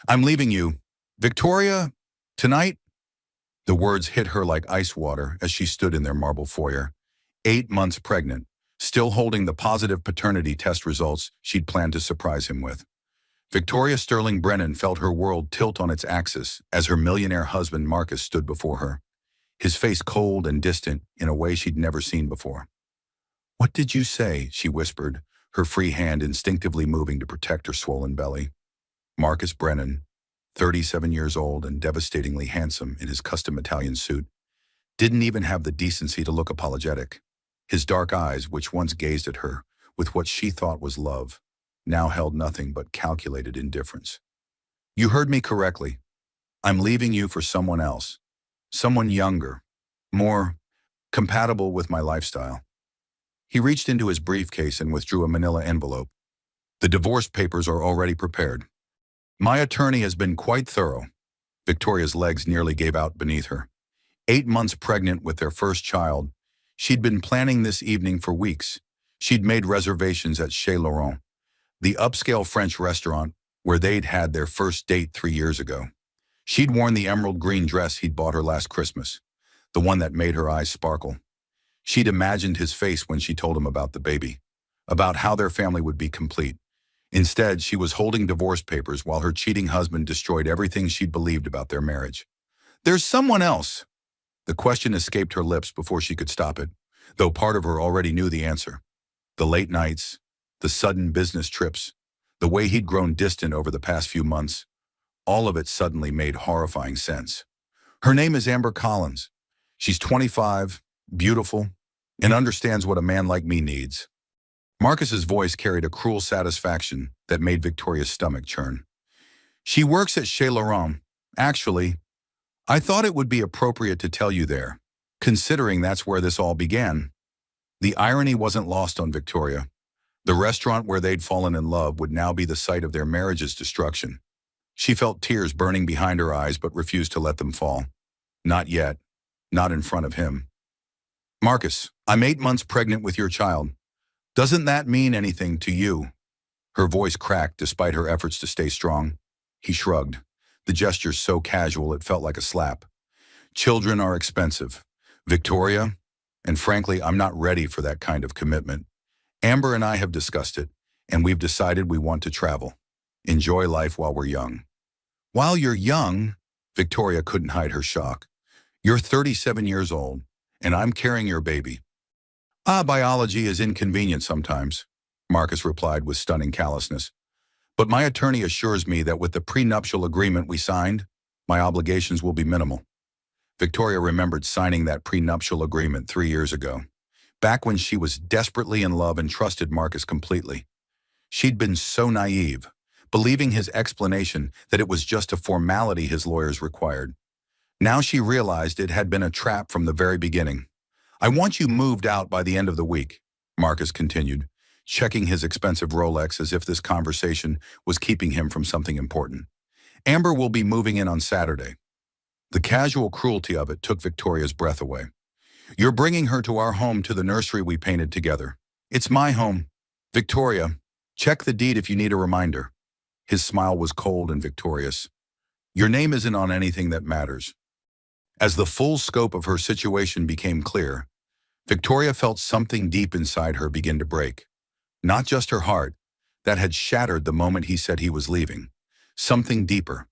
I'm leaving you. Victoria, tonight? The words hit her like ice water as she stood in their marble foyer. 8 months pregnant, still holding the positive paternity test results she'd planned to surprise him with. Victoria Sterling Brennan felt her world tilt on its axis as her millionaire husband Marcus stood before her, his face cold and distant in a way she'd never seen before. "What did you say?" she whispered, her free hand instinctively moving to protect her swollen belly. Marcus Brennan, 37 years old and devastatingly handsome in his custom Italian suit, didn't even have the decency to look apologetic. His dark eyes, which once gazed at her with what she thought was love, now held nothing but calculated indifference. "You heard me correctly. I'm leaving you for someone else. Someone younger, more compatible with my lifestyle." He reached into his briefcase and withdrew a manila envelope. "The divorce papers are already prepared. My attorney has been quite thorough." Victoria's legs nearly gave out beneath her. 8 months pregnant with their first child, she'd been planning this evening for weeks. She'd made reservations at Chez Laurent, the upscale French restaurant where they'd had their first date 3 years ago. She'd worn the emerald green dress he'd bought her last Christmas, the one that made her eyes sparkle. She'd imagined his face when she told him about the baby, about how their family would be complete. Instead, she was holding divorce papers while her cheating husband destroyed everything she'd believed about their marriage. "There's someone else." The question escaped her lips before she could stop it, though part of her already knew the answer. The late nights, the sudden business trips, the way he'd grown distant over the past few months, all of it suddenly made horrifying sense. "Her name is Amber Collins. She's 25, beautiful, and understands what a man like me needs." Marcus's voice carried a cruel satisfaction that made Victoria's stomach churn. "She works at Chez Laurent. Actually, I thought it would be appropriate to tell you there, considering that's where this all began." The irony wasn't lost on Victoria. The restaurant where they'd fallen in love would now be the site of their marriage's destruction. She felt tears burning behind her eyes but refused to let them fall. Not yet. Not in front of him. "Marcus, I'm 8 months pregnant with your child. Doesn't that mean anything to you?" Her voice cracked despite her efforts to stay strong. He shrugged, the gesture so casual it felt like a slap. "Children are expensive, Victoria, and frankly, I'm not ready for that kind of commitment. Amber and I have discussed it, and we've decided we want to travel. Enjoy life while we're young." "While you're young?" Victoria couldn't hide her shock. "You're 37 years old, and I'm carrying your baby." Biology is inconvenient sometimes," Marcus replied with stunning callousness. "But my attorney assures me that with the prenuptial agreement we signed, my obligations will be minimal." Victoria remembered signing that prenuptial agreement 3 years ago, back when she was desperately in love and trusted Marcus completely. She'd been so naive, believing his explanation that it was just a formality his lawyers required. Now she realized it had been a trap from the very beginning. "I want you moved out by the end of the week," Marcus continued, checking his expensive Rolex as if this conversation was keeping him from something important. "Amber will be moving in on Saturday." The casual cruelty of it took Victoria's breath away. "You're bringing her to our home, to the nursery we painted together. It's my home. Victoria, check the deed if you need a reminder." His smile was cold and victorious. "Your name isn't on anything that matters." As the full scope of her situation became clear, Victoria felt something deep inside her begin to break. Not just her heart, that had shattered the moment he said he was leaving. Something deeper.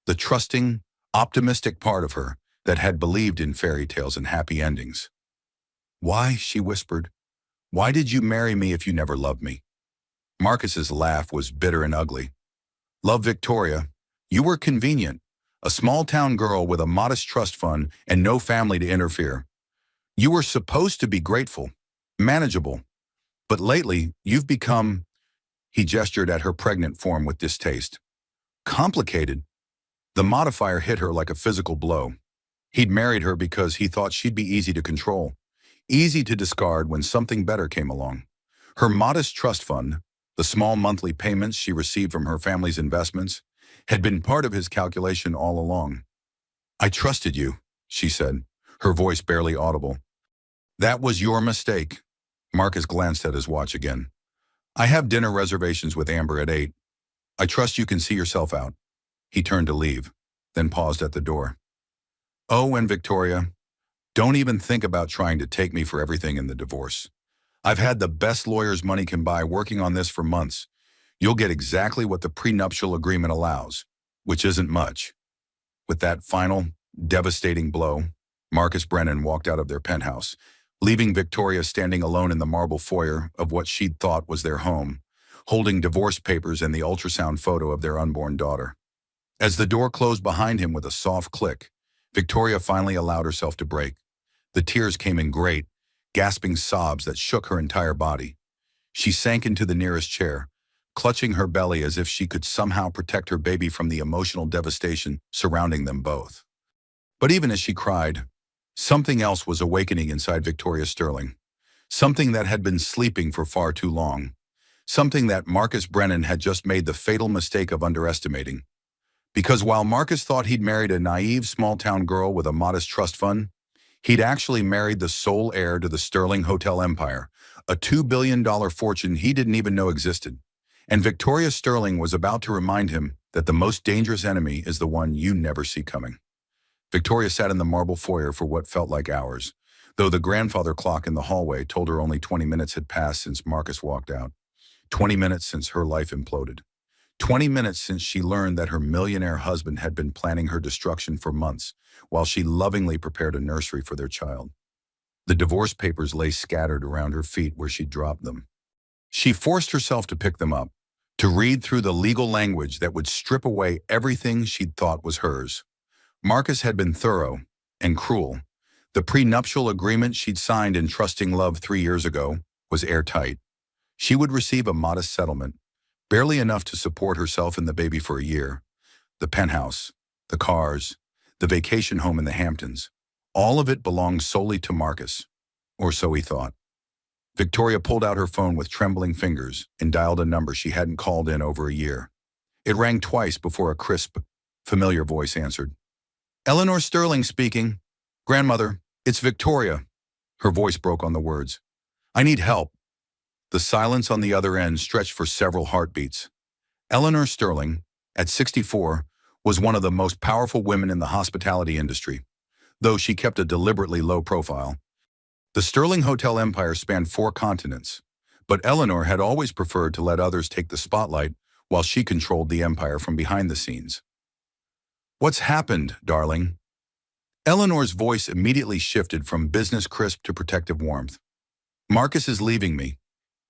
The trusting, optimistic part of her that had believed in fairy tales and happy endings. "Why?" she whispered. "Why did you marry me if you never loved me?" Marcus's laugh was bitter and ugly. "Love, Victoria. You were convenient. A small-town girl with a modest trust fund and no family to interfere. You were supposed to be grateful, manageable. But lately, you've become—" He gestured at her pregnant form with distaste. "Complicated." The modifier hit her like a physical blow. He'd married her because he thought she'd be easy to control, easy to discard when something better came along. Her modest trust fund, the small monthly payments she received from her family's investments, had been part of his calculation all along. "I trusted you," she said, her voice barely audible. "That was your mistake." Marcus glanced at his watch again. "I have dinner reservations with Amber at 8. I trust you can see yourself out." He turned to leave, then paused at the door. "Oh, and Victoria, don't even think about trying to take me for everything in the divorce. I've had the best lawyers money can buy working on this for months. You'll get exactly what the prenuptial agreement allows, which isn't much." With that final, devastating blow, Marcus Brennan walked out of their penthouse, leaving Victoria standing alone in the marble foyer of what she'd thought was their home, holding divorce papers and the ultrasound photo of their unborn daughter. As the door closed behind him with a soft click, Victoria finally allowed herself to break. The tears came in great, gasping sobs that shook her entire body. She sank into the nearest chair, clutching her belly as if she could somehow protect her baby from the emotional devastation surrounding them both. But even as she cried, something else was awakening inside Victoria Sterling. Something that had been sleeping for far too long. Something that Marcus Brennan had just made the fatal mistake of underestimating. Because while Marcus thought he'd married a naive small-town girl with a modest trust fund, he'd actually married the sole heir to the Sterling Hotel empire, a $2 billion fortune he didn't even know existed. And Victoria Sterling was about to remind him that the most dangerous enemy is the one you never see coming. Victoria sat in the marble foyer for what felt like hours, though the grandfather clock in the hallway told her only 20 minutes had passed since Marcus walked out. 20 minutes since her life imploded. 20 minutes since she learned that her millionaire husband had been planning her destruction for months, while she lovingly prepared a nursery for their child. The divorce papers lay scattered around her feet where she'd dropped them. She forced herself to pick them up, to read through the legal language that would strip away everything she'd thought was hers. Marcus had been thorough and cruel. The prenuptial agreement she'd signed in trusting love 3 years ago was airtight. She would receive a modest settlement, barely enough to support herself and the baby for a year. The penthouse, the cars, the vacation home in the Hamptons, all of it belonged solely to Marcus, or so he thought. Victoria pulled out her phone with trembling fingers and dialed a number she hadn't called in over a year. It rang twice before a crisp, familiar voice answered. "Eleanor Sterling speaking. Grandmother, it's Victoria." Her voice broke on the words. "I need help." The silence on the other end stretched for several heartbeats. Eleanor Sterling, at 64, was one of the most powerful women in the hospitality industry, though she kept a deliberately low profile. The Sterling Hotel empire spanned 4 continents, but Eleanor had always preferred to let others take the spotlight while she controlled the empire from behind the scenes. "What's happened, darling?" Eleanor's voice immediately shifted from business crisp to protective warmth. "Marcus is leaving me.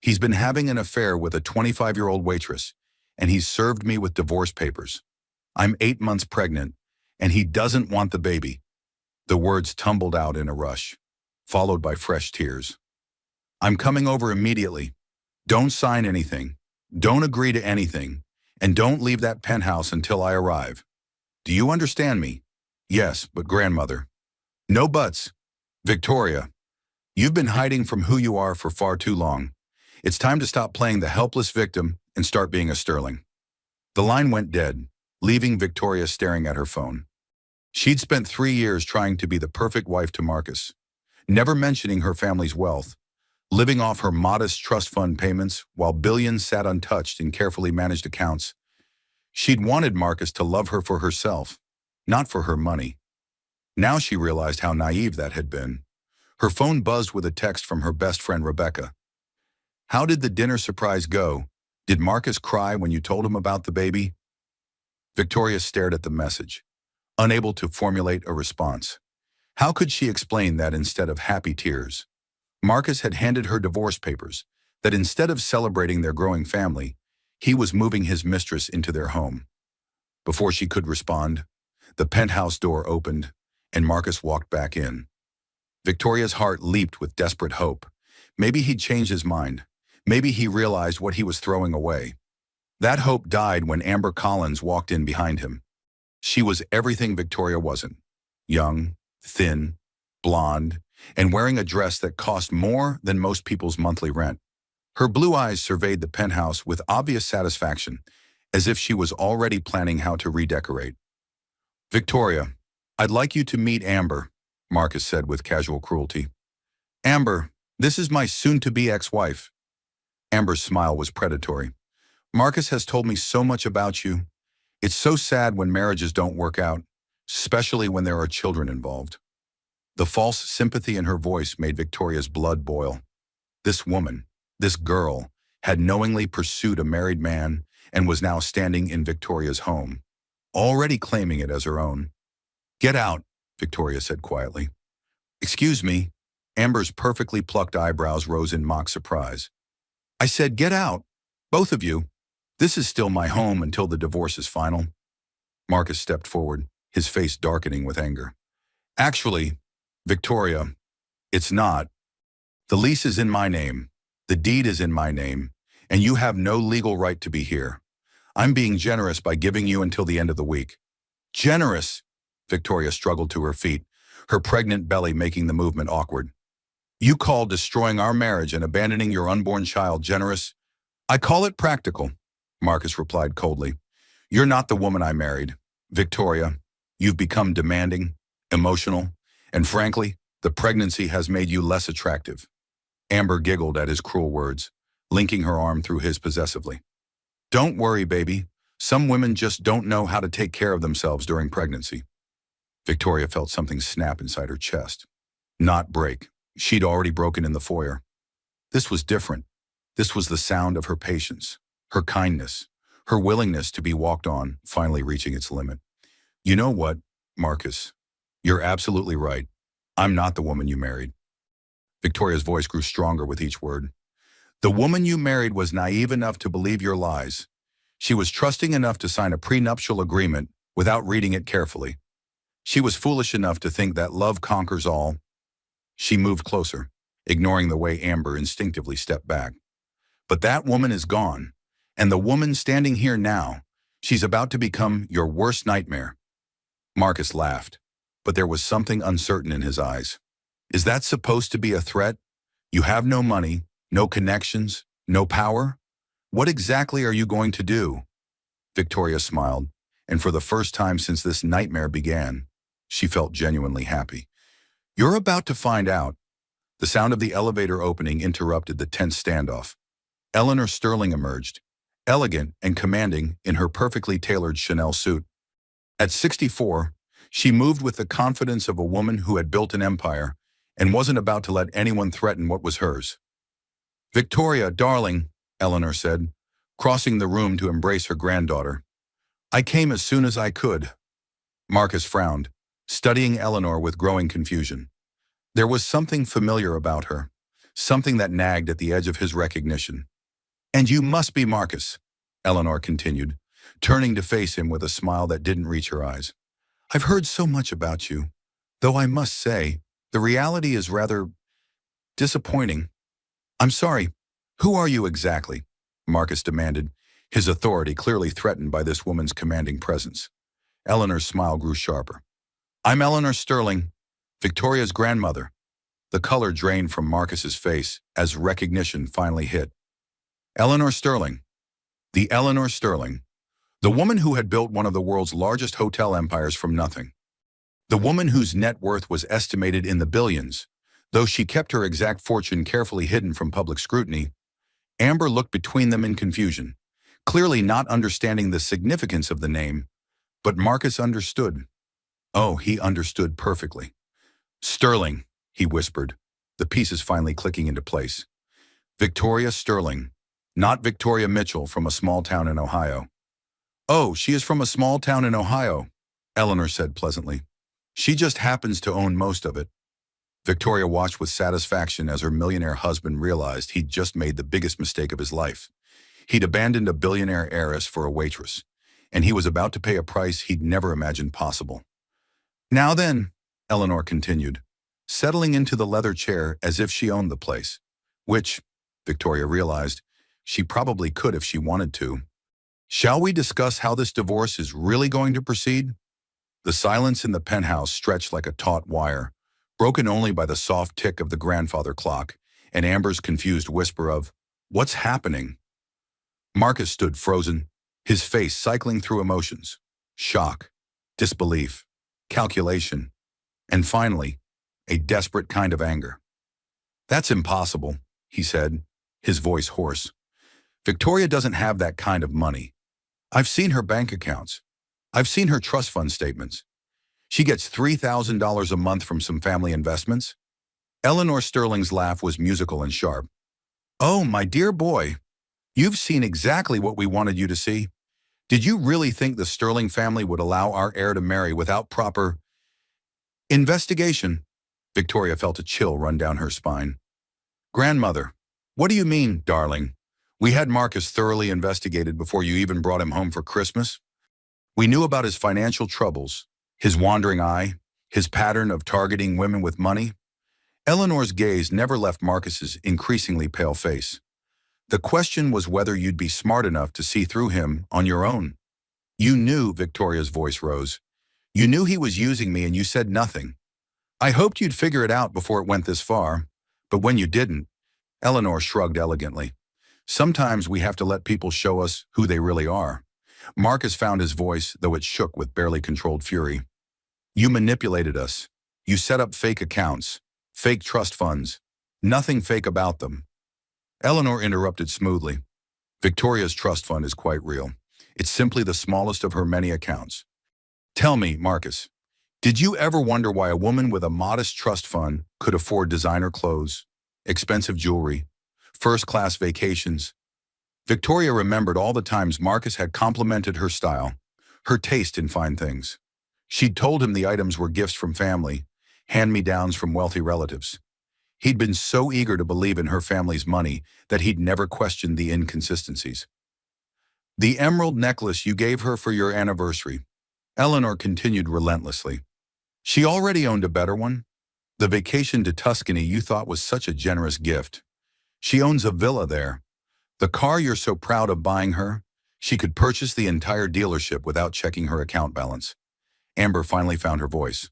He's been having an affair with a 25-year-old waitress, and he's served me with divorce papers. I'm 8 months pregnant, and he doesn't want the baby." The words tumbled out in a rush, followed by fresh tears. "I'm coming over immediately. Don't sign anything. Don't agree to anything. And don't leave that penthouse until I arrive. Do you understand me?" "Yes, but grandmother." "No buts. Victoria, you've been hiding from who you are for far too long. It's time to stop playing the helpless victim and start being a Sterling." The line went dead, leaving Victoria staring at her phone. She'd spent 3 years trying to be the perfect wife to Marcus, never mentioning her family's wealth, living off her modest trust fund payments while billions sat untouched in carefully managed accounts. She'd wanted Marcus to love her for herself, not for her money. Now she realized how naive that had been. Her phone buzzed with a text from her best friend Rebecca. "How did the dinner surprise go? Did Marcus cry when you told him about the baby?" Victoria stared at the message, unable to formulate a response. How could she explain that instead of happy tears? Marcus had handed her divorce papers, that instead of celebrating their growing family, he was moving his mistress into their home. Before she could respond, the penthouse door opened, and Marcus walked back in. Victoria's heart leaped with desperate hope. Maybe he'd changed his mind. Maybe he realized what he was throwing away. That hope died when Amber Collins walked in behind him. She was everything Victoria wasn't. Young, thin, blonde, and wearing a dress that cost more than most people's monthly rent. Her blue eyes surveyed the penthouse with obvious satisfaction, as if she was already planning how to redecorate. "Victoria, I'd like you to meet Amber," Marcus said with casual cruelty. "Amber, this is my soon-to-be ex-wife." Amber's smile was predatory. "Marcus has told me so much about you, It's so sad when marriages don't work out, especially when there are children involved. The false sympathy in her voice made Victoria's blood boil. This woman, this girl, had knowingly pursued a married man and was now standing in Victoria's home, already claiming it as her own. "Get out," Victoria said quietly. "Excuse me." Amber's perfectly plucked eyebrows rose in mock surprise. "I said get out. Both of you. This is still my home until the divorce is final." Marcus stepped forward, his face darkening with anger. "Actually, Victoria, it's not. The lease is in my name. The deed is in my name, and you have no legal right to be here. I'm being generous by giving you until the end of the week." "Generous?" Victoria struggled to her feet, her pregnant belly making the movement awkward. "You call destroying our marriage and abandoning your unborn child generous?" "I call it practical," Marcus replied coldly. "You're not the woman I married. Victoria, you've become demanding, emotional, and frankly, the pregnancy has made you less attractive." Amber giggled at his cruel words, linking her arm through his possessively. "Don't worry, baby. Some women just don't know how to take care of themselves during pregnancy." Victoria felt something snap inside her chest. Not break. She'd already broken in the foyer. This was different. This was the sound of her patience, her kindness, her willingness to be walked on, finally reaching its limit. "You know what, Marcus? You're absolutely right. I'm not the woman you married." Victoria's voice grew stronger with each word. "The woman you married was naive enough to believe your lies. She was trusting enough to sign a prenuptial agreement without reading it carefully. She was foolish enough to think that love conquers all." She moved closer, ignoring the way Amber instinctively stepped back. "But that woman is gone, and the woman standing here now, she's about to become your worst nightmare." Marcus laughed, but there was something uncertain in his eyes. "Is that supposed to be a threat? You have no money, no connections, no power? What exactly are you going to do?" Victoria smiled, and for the first time since this nightmare began, she felt genuinely happy. "You're about to find out." The sound of the elevator opening interrupted the tense standoff. Eleanor Sterling emerged, elegant and commanding in her perfectly tailored Chanel suit. At 64, she moved with the confidence of a woman who had built an empire and wasn't about to let anyone threaten what was hers. "Victoria, darling," Eleanor said, crossing the room to embrace her granddaughter. "I came as soon as I could." Marcus frowned, studying Eleanor with growing confusion. There was something familiar about her, something that nagged at the edge of his recognition. "And you must be Marcus," Eleanor continued, turning to face him with a smile that didn't reach her eyes. "I've heard so much about you, though I must say, the reality is rather disappointing." "I'm sorry, who are you exactly?" Marcus demanded, his authority clearly threatened by this woman's commanding presence. Eleanor's smile grew sharper. "I'm Eleanor Sterling, Victoria's grandmother." The color drained from Marcus's face as recognition finally hit. Eleanor Sterling. The Eleanor Sterling. The woman who had built one of the world's largest hotel empires from nothing. The woman whose net worth was estimated in the billions, though she kept her exact fortune carefully hidden from public scrutiny. Amber looked between them in confusion, clearly not understanding the significance of the name, but Marcus understood. Oh, he understood perfectly. "Sterling," he whispered, the pieces finally clicking into place. "Victoria Sterling, not Victoria Mitchell from a small town in Ohio." "Oh, she is from a small town in Ohio," Eleanor said pleasantly. "She just happens to own most of it." Victoria watched with satisfaction as her millionaire husband realized he'd just made the biggest mistake of his life. He'd abandoned a billionaire heiress for a waitress, and he was about to pay a price he'd never imagined possible. "Now then," Eleanor continued, settling into the leather chair as if she owned the place, which, Victoria realized, she probably could if she wanted to. "Shall we discuss how this divorce is really going to proceed?" The silence in the penthouse stretched like a taut wire, broken only by the soft tick of the grandfather clock and Amber's confused whisper of, "What's happening?" Marcus stood frozen, his face cycling through emotions: shock, disbelief, calculation, and finally, a desperate kind of anger. "That's impossible," he said, his voice hoarse. "Victoria doesn't have that kind of money. I've seen her bank accounts. I've seen her trust fund statements. She gets $3,000 a month from some family investments. Eleanor Sterling's laugh was musical and sharp. Oh, my dear boy, you've seen exactly what we wanted you to see. Did you really think the Sterling family would allow our heir to marry without proper investigation? Victoria felt a chill run down her spine. Grandmother, what do you mean, darling? We had Marcus thoroughly investigated before you even brought him home for Christmas. We knew about his financial troubles, his wandering eye, his pattern of targeting women with money. Eleanor's gaze never left Marcus's increasingly pale face. The question was whether you'd be smart enough to see through him on your own. You knew, Victoria's voice rose. You knew he was using me and you said nothing. I hoped you'd figure it out before it went this far, but when you didn't, Eleanor shrugged elegantly. Sometimes we have to let people show us who they really are. Marcus found his voice, though it shook with barely controlled fury. You manipulated us. You set up fake accounts, fake trust funds. Nothing fake about them. Eleanor interrupted smoothly. Victoria's trust fund is quite real. It's simply the smallest of her many accounts. Tell me, Marcus, did you ever wonder why a woman with a modest trust fund could afford designer clothes, expensive jewelry, first-class vacations? Victoria remembered all the times Marcus had complimented her style, her taste in fine things. She'd told him the items were gifts from family, hand-me-downs from wealthy relatives. He'd been so eager to believe in her family's money that he'd never questioned the inconsistencies. The emerald necklace you gave her for your anniversary, Eleanor continued relentlessly. She already owned a better one. The vacation to Tuscany you thought was such a generous gift. She owns a villa there. The car you're so proud of buying her, she could purchase the entire dealership without checking her account balance. Amber finally found her voice.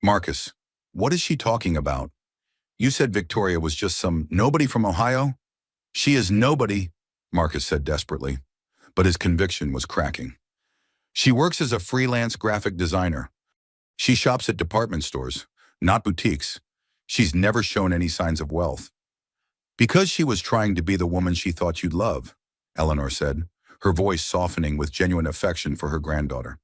Marcus, what is she talking about? You said Victoria was just some nobody from Ohio? She is nobody, Marcus said desperately, but his conviction was cracking. She works as a freelance graphic designer. She shops at department stores, not boutiques. She's never shown any signs of wealth. Because she was trying to be the woman she thought you'd love, Eleanor said, her voice softening with genuine affection for her granddaughter.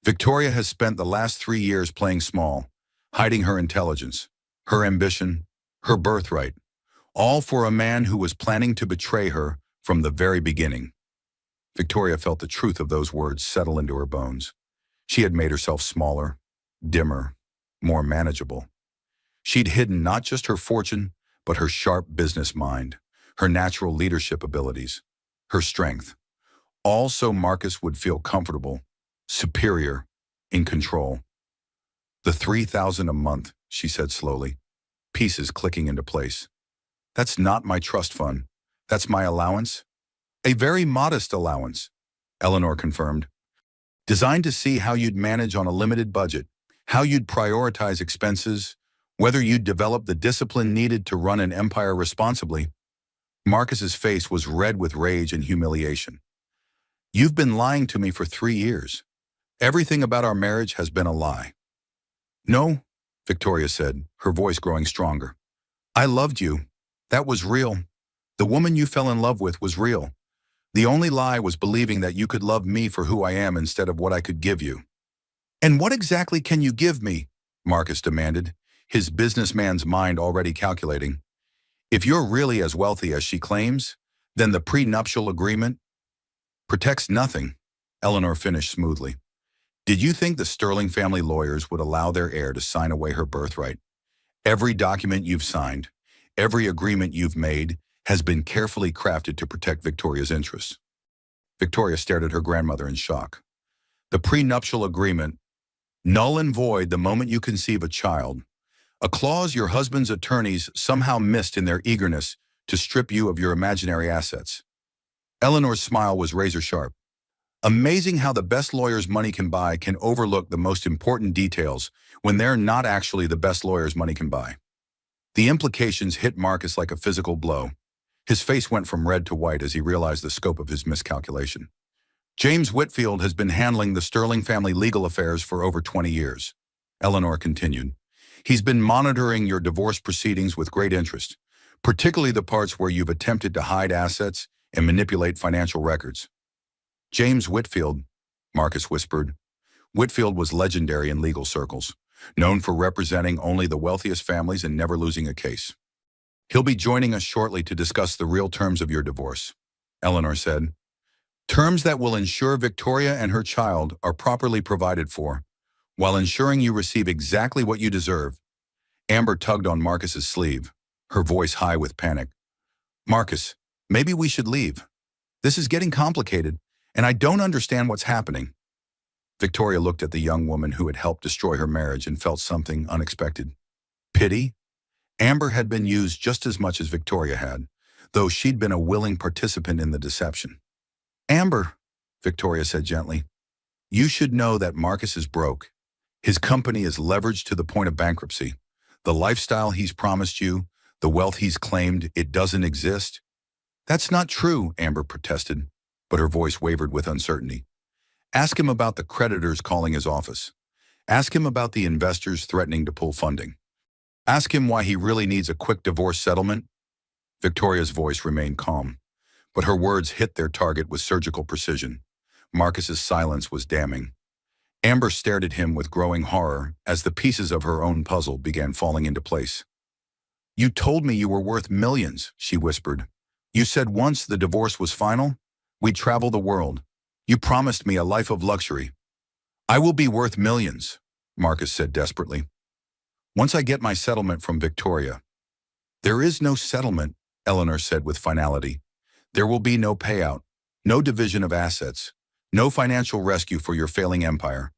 Victoria has spent the last 3 years playing small, hiding her intelligence, her ambition, her birthright, all for a man who was planning to betray her from the very beginning. Victoria felt the truth of those words settle into her bones. She had made herself smaller, dimmer, more manageable. She'd hidden not just her fortune, but her sharp business mind, her natural leadership abilities, her strength. All so Marcus would feel comfortable, superior, in control. The $3,000 a month, she said slowly, pieces clicking into place. That's not my trust fund. That's my allowance. A very modest allowance, Eleanor confirmed. Designed to see how you'd manage on a limited budget, how you'd prioritize expenses, whether you'd develop the discipline needed to run an empire responsibly. Marcus's face was red with rage and humiliation. You've been lying to me for 3 years. Everything about our marriage has been a lie. No, Victoria said, her voice growing stronger. I loved you. That was real. The woman you fell in love with was real. The only lie was believing that you could love me for who I am instead of what I could give you. And what exactly can you give me? Marcus demanded, his businessman's mind already calculating. If you're really as wealthy as she claims, then the prenuptial agreement protects nothing, Eleanor finished smoothly. Did you think the Sterling family lawyers would allow their heir to sign away her birthright? Every document you've signed, every agreement you've made, has been carefully crafted to protect Victoria's interests. Victoria stared at her grandmother in shock. The prenuptial agreement, null and void the moment you conceive a child, a clause your husband's attorneys somehow missed in their eagerness to strip you of your imaginary assets. Eleanor's smile was razor-sharp. Amazing how the best lawyers money can buy can overlook the most important details when they're not actually the best lawyers money can buy. The implications hit Marcus like a physical blow. His face went from red to white as he realized the scope of his miscalculation. James Whitfield has been handling the Sterling family legal affairs for over 20 years, Eleanor continued. He's been monitoring your divorce proceedings with great interest, particularly the parts where you've attempted to hide assets and manipulate financial records. James Whitfield, Marcus whispered. Whitfield was legendary in legal circles, known for representing only the wealthiest families and never losing a case. He'll be joining us shortly to discuss the real terms of your divorce, Eleanor said. Terms that will ensure Victoria and her child are properly provided for, while ensuring you receive exactly what you deserve. Amber tugged on Marcus's sleeve, her voice high with panic. Marcus, maybe we should leave. This is getting complicated, and I don't understand what's happening. Victoria looked at the young woman who had helped destroy her marriage and felt something unexpected. Pity? Amber had been used just as much as Victoria had, though she'd been a willing participant in the deception. Amber, Victoria said gently, you should know that Marcus is broke. His company is leveraged to the point of bankruptcy. The lifestyle he's promised you, the wealth he's claimed, it doesn't exist. That's not true, Amber protested, but her voice wavered with uncertainty. Ask him about the creditors calling his office. Ask him about the investors threatening to pull funding. Ask him why he really needs a quick divorce settlement. Victoria's voice remained calm, but her words hit their target with surgical precision. Marcus's silence was damning. Amber stared at him with growing horror as the pieces of her own puzzle began falling into place. You told me you were worth millions, she whispered. You said once the divorce was final, we'd travel the world. You promised me a life of luxury. I will be worth millions, Marcus said desperately. Once I get my settlement from Victoria. There is no settlement, Eleanor said with finality. There will be no payout, no division of assets, no financial rescue for your failing empire.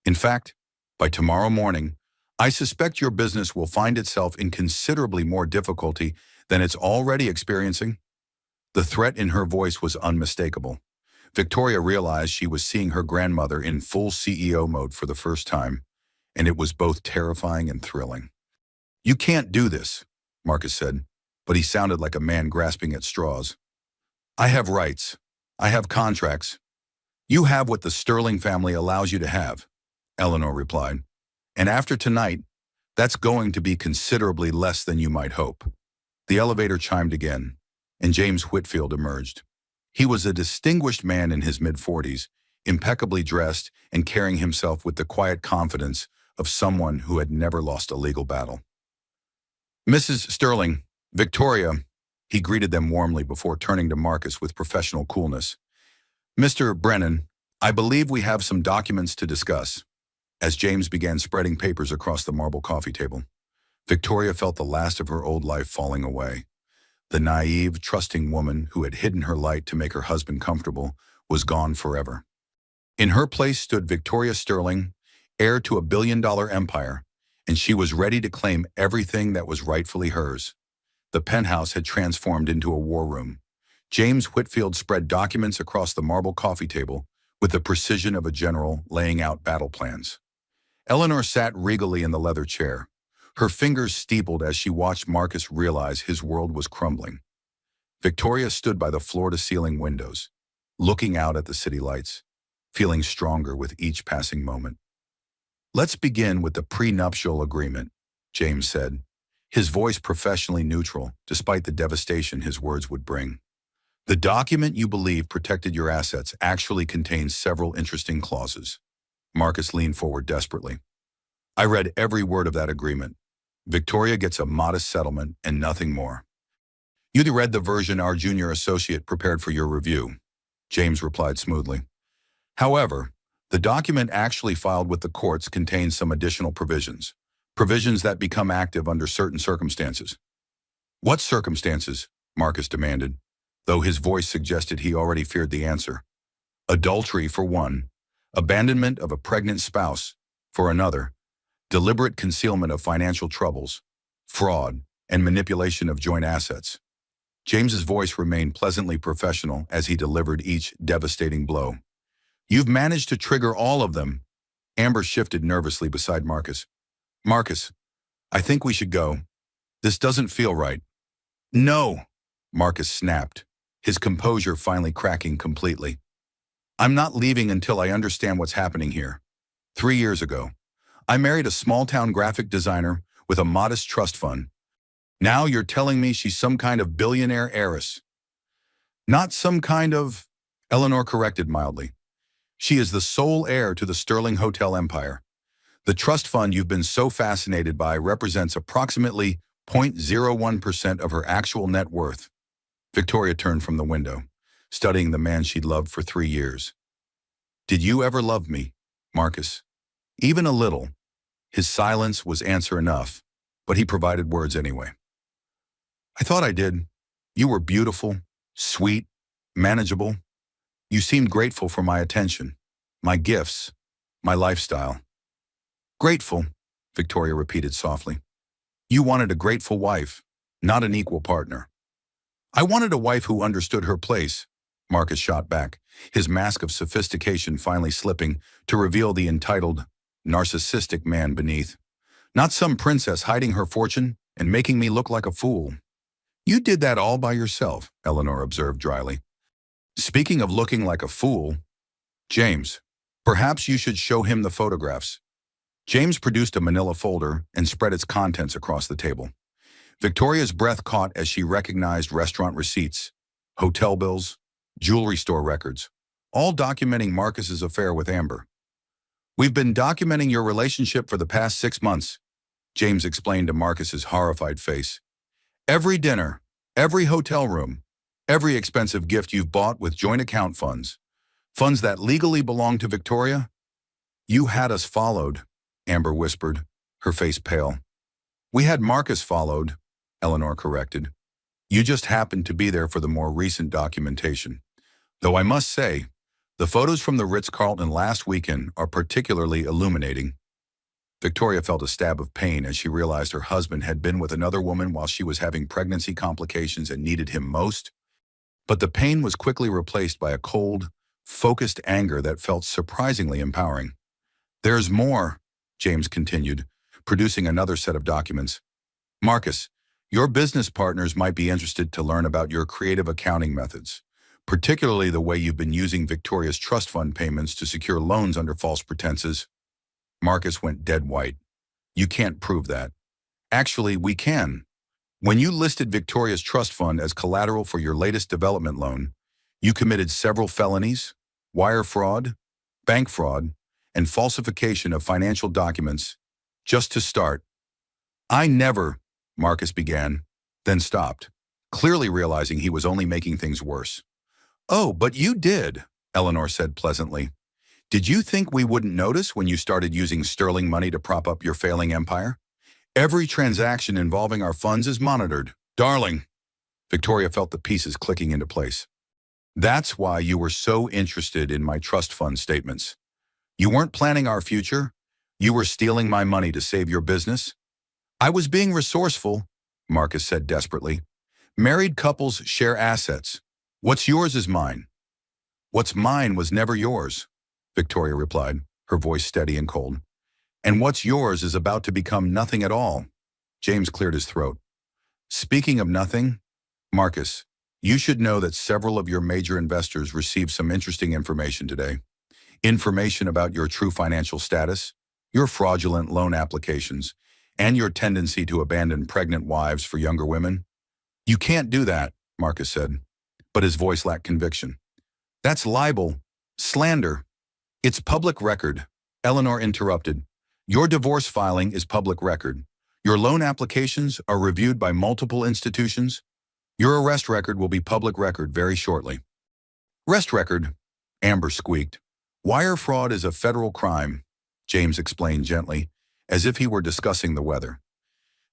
In fact, by tomorrow morning, I suspect your business will find itself in considerably more difficulty than it's already experiencing. The threat in her voice was unmistakable. Victoria realized she was seeing her grandmother in full CEO mode for the first time, and it was both terrifying and thrilling. You can't do this, Marcus said, but he sounded like a man grasping at straws. I have rights. I have contracts. You have what the Sterling family allows you to have, Eleanor replied. And after tonight, that's going to be considerably less than you might hope. The elevator chimed again, and James Whitfield emerged. He was a distinguished man in his mid-40s, impeccably dressed and carrying himself with the quiet confidence of someone who had never lost a legal battle. Mrs. Sterling, Victoria, he greeted them warmly before turning to Marcus with professional coolness. Mr. Brennan, I believe we have some documents to discuss. As James began spreading papers across the marble coffee table, Victoria felt the last of her old life falling away. The naive, trusting woman who had hidden her light to make her husband comfortable was gone forever. In her place stood Victoria Sterling, heir to a billion-dollar empire, and she was ready to claim everything that was rightfully hers. The penthouse had transformed into a war room. James Whitfield spread documents across the marble coffee table with the precision of a general laying out battle plans. Eleanor sat regally in the leather chair, her fingers steepled as she watched Marcus realize his world was crumbling. Victoria stood by the floor-to-ceiling windows, looking out at the city lights, feeling stronger with each passing moment. Let's begin with the prenuptial agreement, James said, his voice professionally neutral despite the devastation his words would bring. The document you believe protected your assets actually contains several interesting clauses. Marcus leaned forward desperately. I read every word of that agreement. Victoria gets a modest settlement and nothing more. You read the version our junior associate prepared for your review, James replied smoothly. However, the document actually filed with the courts contains some additional provisions that become active under certain circumstances. What circumstances? Marcus demanded, though his voice suggested he already feared the answer. Adultery for one, abandonment of a pregnant spouse for another, deliberate concealment of financial troubles, fraud, and manipulation of joint assets. James's voice remained pleasantly professional as he delivered each devastating blow. You've managed to trigger all of them. Amber shifted nervously beside Marcus. Marcus, I think we should go. This doesn't feel right. No, Marcus snapped, his composure finally cracking completely. I'm not leaving until I understand what's happening here. 3 years ago, I married a small-town graphic designer with a modest trust fund. Now you're telling me she's some kind of billionaire heiress. Not some kind of, Eleanor corrected mildly. She is the sole heir to the Sterling Hotel empire. The trust fund you've been so fascinated by represents approximately 0.01% of her actual net worth. Victoria turned from the window, studying the man she'd loved for 3 years. Did you ever love me, Marcus? Even a little. His silence was answer enough, but he provided words anyway. I thought I did. You were beautiful, sweet, manageable. You seemed grateful for my attention, my gifts, my lifestyle. Grateful, Victoria repeated softly. You wanted a grateful wife, not an equal partner. I wanted a wife who understood her place, Marcus shot back, his mask of sophistication finally slipping to reveal the entitled, narcissistic man beneath. Not some princess hiding her fortune and making me look like a fool. You did that all by yourself, Eleanor observed dryly. Speaking of looking like a fool, James, perhaps you should show him the photographs. James produced a manila folder and spread its contents across the table. Victoria's breath caught as she recognized restaurant receipts, hotel bills, jewelry store records, all documenting Marcus's affair with Amber. We've been documenting your relationship for the past 6 months, James explained to Marcus's horrified face. Every dinner, every hotel room, every expensive gift you've bought with joint account funds, funds that legally belong to Victoria. You had us followed, Amber whispered, her face pale. We had Marcus followed, Eleanor corrected. You just happened to be there for the more recent documentation. Though I must say, the photos from the Ritz-Carlton last weekend are particularly illuminating. Victoria felt a stab of pain as she realized her husband had been with another woman while she was having pregnancy complications and needed him most. But the pain was quickly replaced by a cold, focused anger that felt surprisingly empowering. There's more, James continued, producing another set of documents. Marcus, your business partners might be interested to learn about your creative accounting methods, particularly the way you've been using Victoria's trust fund payments to secure loans under false pretenses. Marcus went dead white. You can't prove that. Actually, we can. When you listed Victoria's trust fund as collateral for your latest development loan, you committed several felonies, wire fraud, bank fraud, and falsification of financial documents. Just to start. I never, Marcus began, then stopped, clearly realizing he was only making things worse. Oh, but you did, Eleanor said pleasantly. Did you think we wouldn't notice when you started using sterling money to prop up your failing empire? Every transaction involving our funds is monitored. Darling, Victoria felt the pieces clicking into place. That's why you were so interested in my trust fund statements. You weren't planning our future. You were stealing my money to save your business. I was being resourceful, Marcus said desperately. Married couples share assets. What's yours is mine. What's mine was never yours, Victoria replied, her voice steady and cold. And what's yours is about to become nothing at all. James cleared his throat. Speaking of nothing, Marcus, you should know that several of your major investors received some interesting information today. Information about your true financial status, your fraudulent loan applications, and your tendency to abandon pregnant wives for younger women. You can't do that, Marcus said, but his voice lacked conviction. That's libel, slander. It's public record, Eleanor interrupted. Your divorce filing is public record. Your loan applications are reviewed by multiple institutions. Your arrest record will be public record very shortly. Arrest record, Amber squeaked. Wire fraud is a federal crime, James explained gently, as if he were discussing the weather.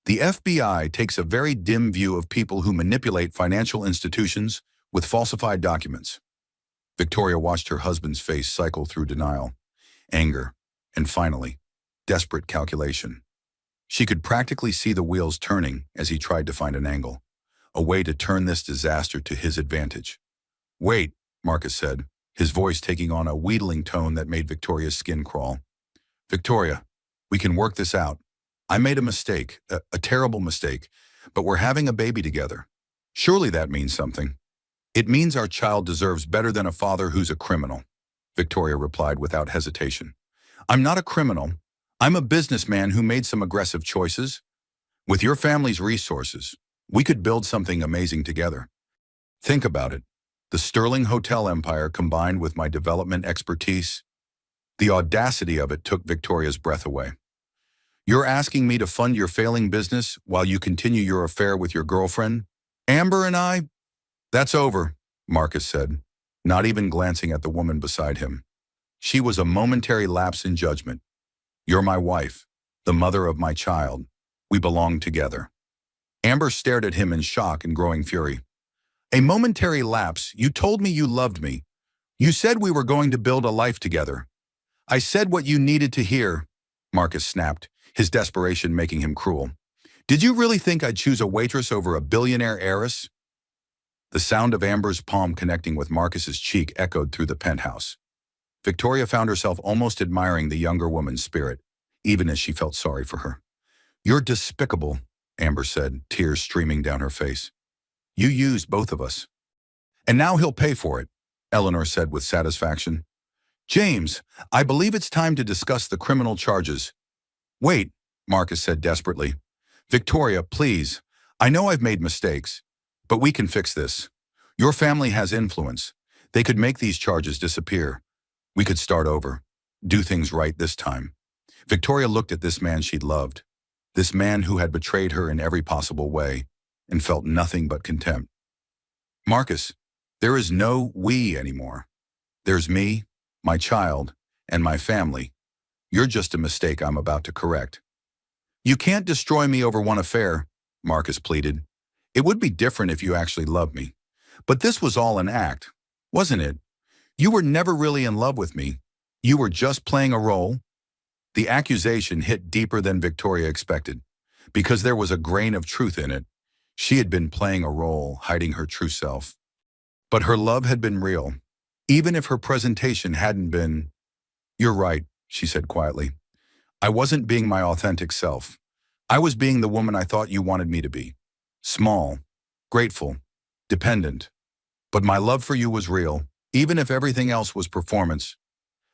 The FBI takes a very dim view of people who manipulate financial institutions with falsified documents. Victoria watched her husband's face cycle through denial, anger, and finally, desperate calculation. She could practically see the wheels turning as he tried to find an angle, a way to turn this disaster to his advantage. Wait, Marcus said, his voice taking on a wheedling tone that made Victoria's skin crawl. Victoria, we can work this out. I made a mistake, a terrible mistake, but we're having a baby together. Surely that means something. It means our child deserves better than a father who's a criminal, Victoria replied without hesitation. I'm not a criminal. I'm a businessman who made some aggressive choices. With your family's resources, we could build something amazing together. Think about it. The Sterling Hotel empire combined with my development expertise. The audacity of it took Victoria's breath away. You're asking me to fund your failing business while you continue your affair with your girlfriend? Amber and I? That's over, Marcus said, not even glancing at the woman beside him. She was a momentary lapse in judgment. You're my wife, the mother of my child. We belong together. Amber stared at him in shock and growing fury. A momentary lapse. You told me you loved me. You said we were going to build a life together. I said what you needed to hear, Marcus snapped, his desperation making him cruel. Did you really think I'd choose a waitress over a billionaire heiress? The sound of Amber's palm connecting with Marcus's cheek echoed through the penthouse. Victoria found herself almost admiring the younger woman's spirit, even as she felt sorry for her. You're despicable, Amber said, tears streaming down her face. You used both of us. And now he'll pay for it, Eleanor said with satisfaction. James, I believe it's time to discuss the criminal charges. Wait, Marcus said desperately. Victoria, please. I know I've made mistakes, but we can fix this. Your family has influence. They could make these charges disappear. We could start over. Do things right this time. Victoria looked at this man she'd loved, this man who had betrayed her in every possible way, and felt nothing but contempt. Marcus, there is no we anymore. There's me, my child, and my family. You're just a mistake I'm about to correct. You can't destroy me over one affair, Marcus pleaded. It would be different if you actually loved me. But this was all an act, wasn't it? You were never really in love with me. You were just playing a role. The accusation hit deeper than Victoria expected, because there was a grain of truth in it. She had been playing a role, hiding her true self. But her love had been real, even if her presentation hadn't been. You're right, she said quietly. I wasn't being my authentic self. I was being the woman I thought you wanted me to be. Small, grateful, dependent. But my love for you was real, even if everything else was performance.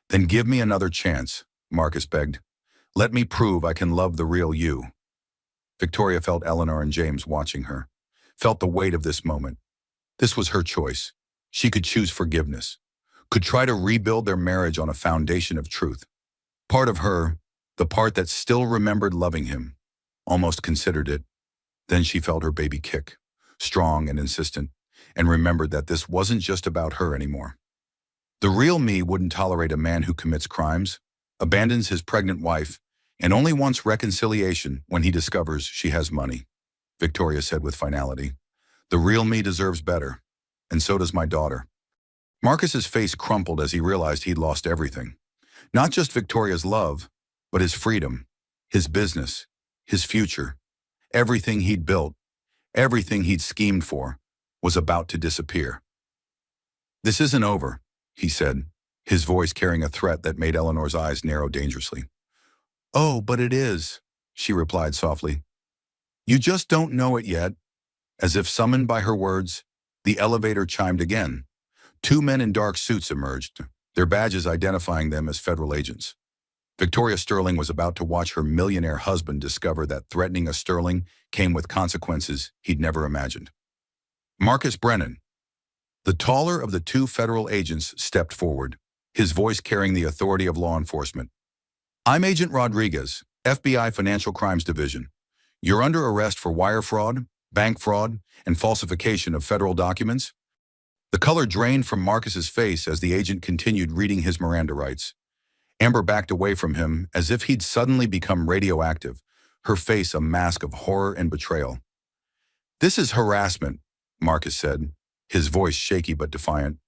Then give me another chance, Marcus begged. Let me prove I can love the real you. Victoria felt Eleanor and James watching her, felt the weight of this moment. This was her choice. She could choose forgiveness, could try to rebuild their marriage on a foundation of truth. Part of her, the part that still remembered loving him, almost considered it. Then she felt her baby kick, strong and insistent, and remembered that this wasn't just about her anymore. The real me wouldn't tolerate a man who commits crimes, abandons his pregnant wife, and only wants reconciliation when he discovers she has money, Victoria said with finality. The real me deserves better, and so does my daughter. Marcus's face crumpled as he realized he'd lost everything. Not just Victoria's love, but his freedom, his business, his future. Everything he'd built, everything he'd schemed for, was about to disappear. This isn't over, he said, his voice carrying a threat that made Eleanor's eyes narrow dangerously. Oh, but it is, she replied softly. You just don't know it yet. As if summoned by her words, the elevator chimed again. Two men in dark suits emerged, their badges identifying them as federal agents. Victoria Sterling was about to watch her millionaire husband discover that threatening a Sterling came with consequences he'd never imagined. Marcus Brennan, the taller of the two federal agents, stepped forward, his voice carrying the authority of law enforcement. I'm Agent Rodriguez, FBI Financial Crimes Division. You're under arrest for wire fraud, bank fraud, and falsification of federal documents. The color drained from Marcus's face as the agent continued reading his Miranda rights. Amber backed away from him as if he'd suddenly become radioactive, her face a mask of horror and betrayal. This is harassment, Marcus said, his voice shaky but defiant.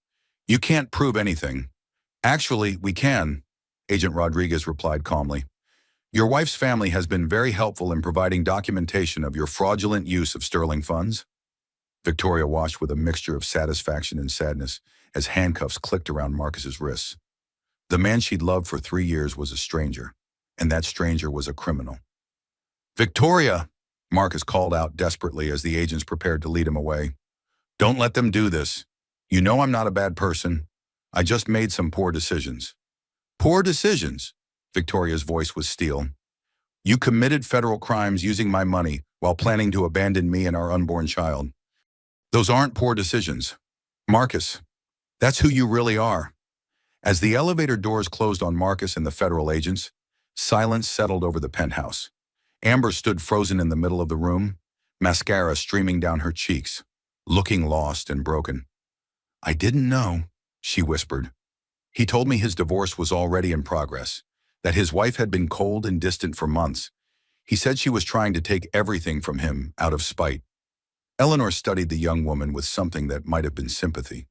You can't prove anything. Actually, we can, Agent Rodriguez replied calmly. Your wife's family has been very helpful in providing documentation of your fraudulent use of Sterling funds. Victoria watched with a mixture of satisfaction and sadness as handcuffs clicked around Marcus's wrists. The man she'd loved for 3 years was a stranger, and that stranger was a criminal. Victoria, Marcus called out desperately as the agents prepared to lead him away. Don't let them do this. You know I'm not a bad person. I just made some poor decisions. Poor decisions? Victoria's voice was steel. You committed federal crimes using my money while planning to abandon me and our unborn child. Those aren't poor decisions. Marcus, that's who you really are. As the elevator doors closed on Marcus and the federal agents, silence settled over the penthouse. Amber stood frozen in the middle of the room, mascara streaming down her cheeks, looking lost and broken. "I didn't know," she whispered. "He told me his divorce was already in progress, that his wife had been cold and distant for months. He said she was trying to take everything from him out of spite." Eleanor studied the young woman with something that might have been sympathy.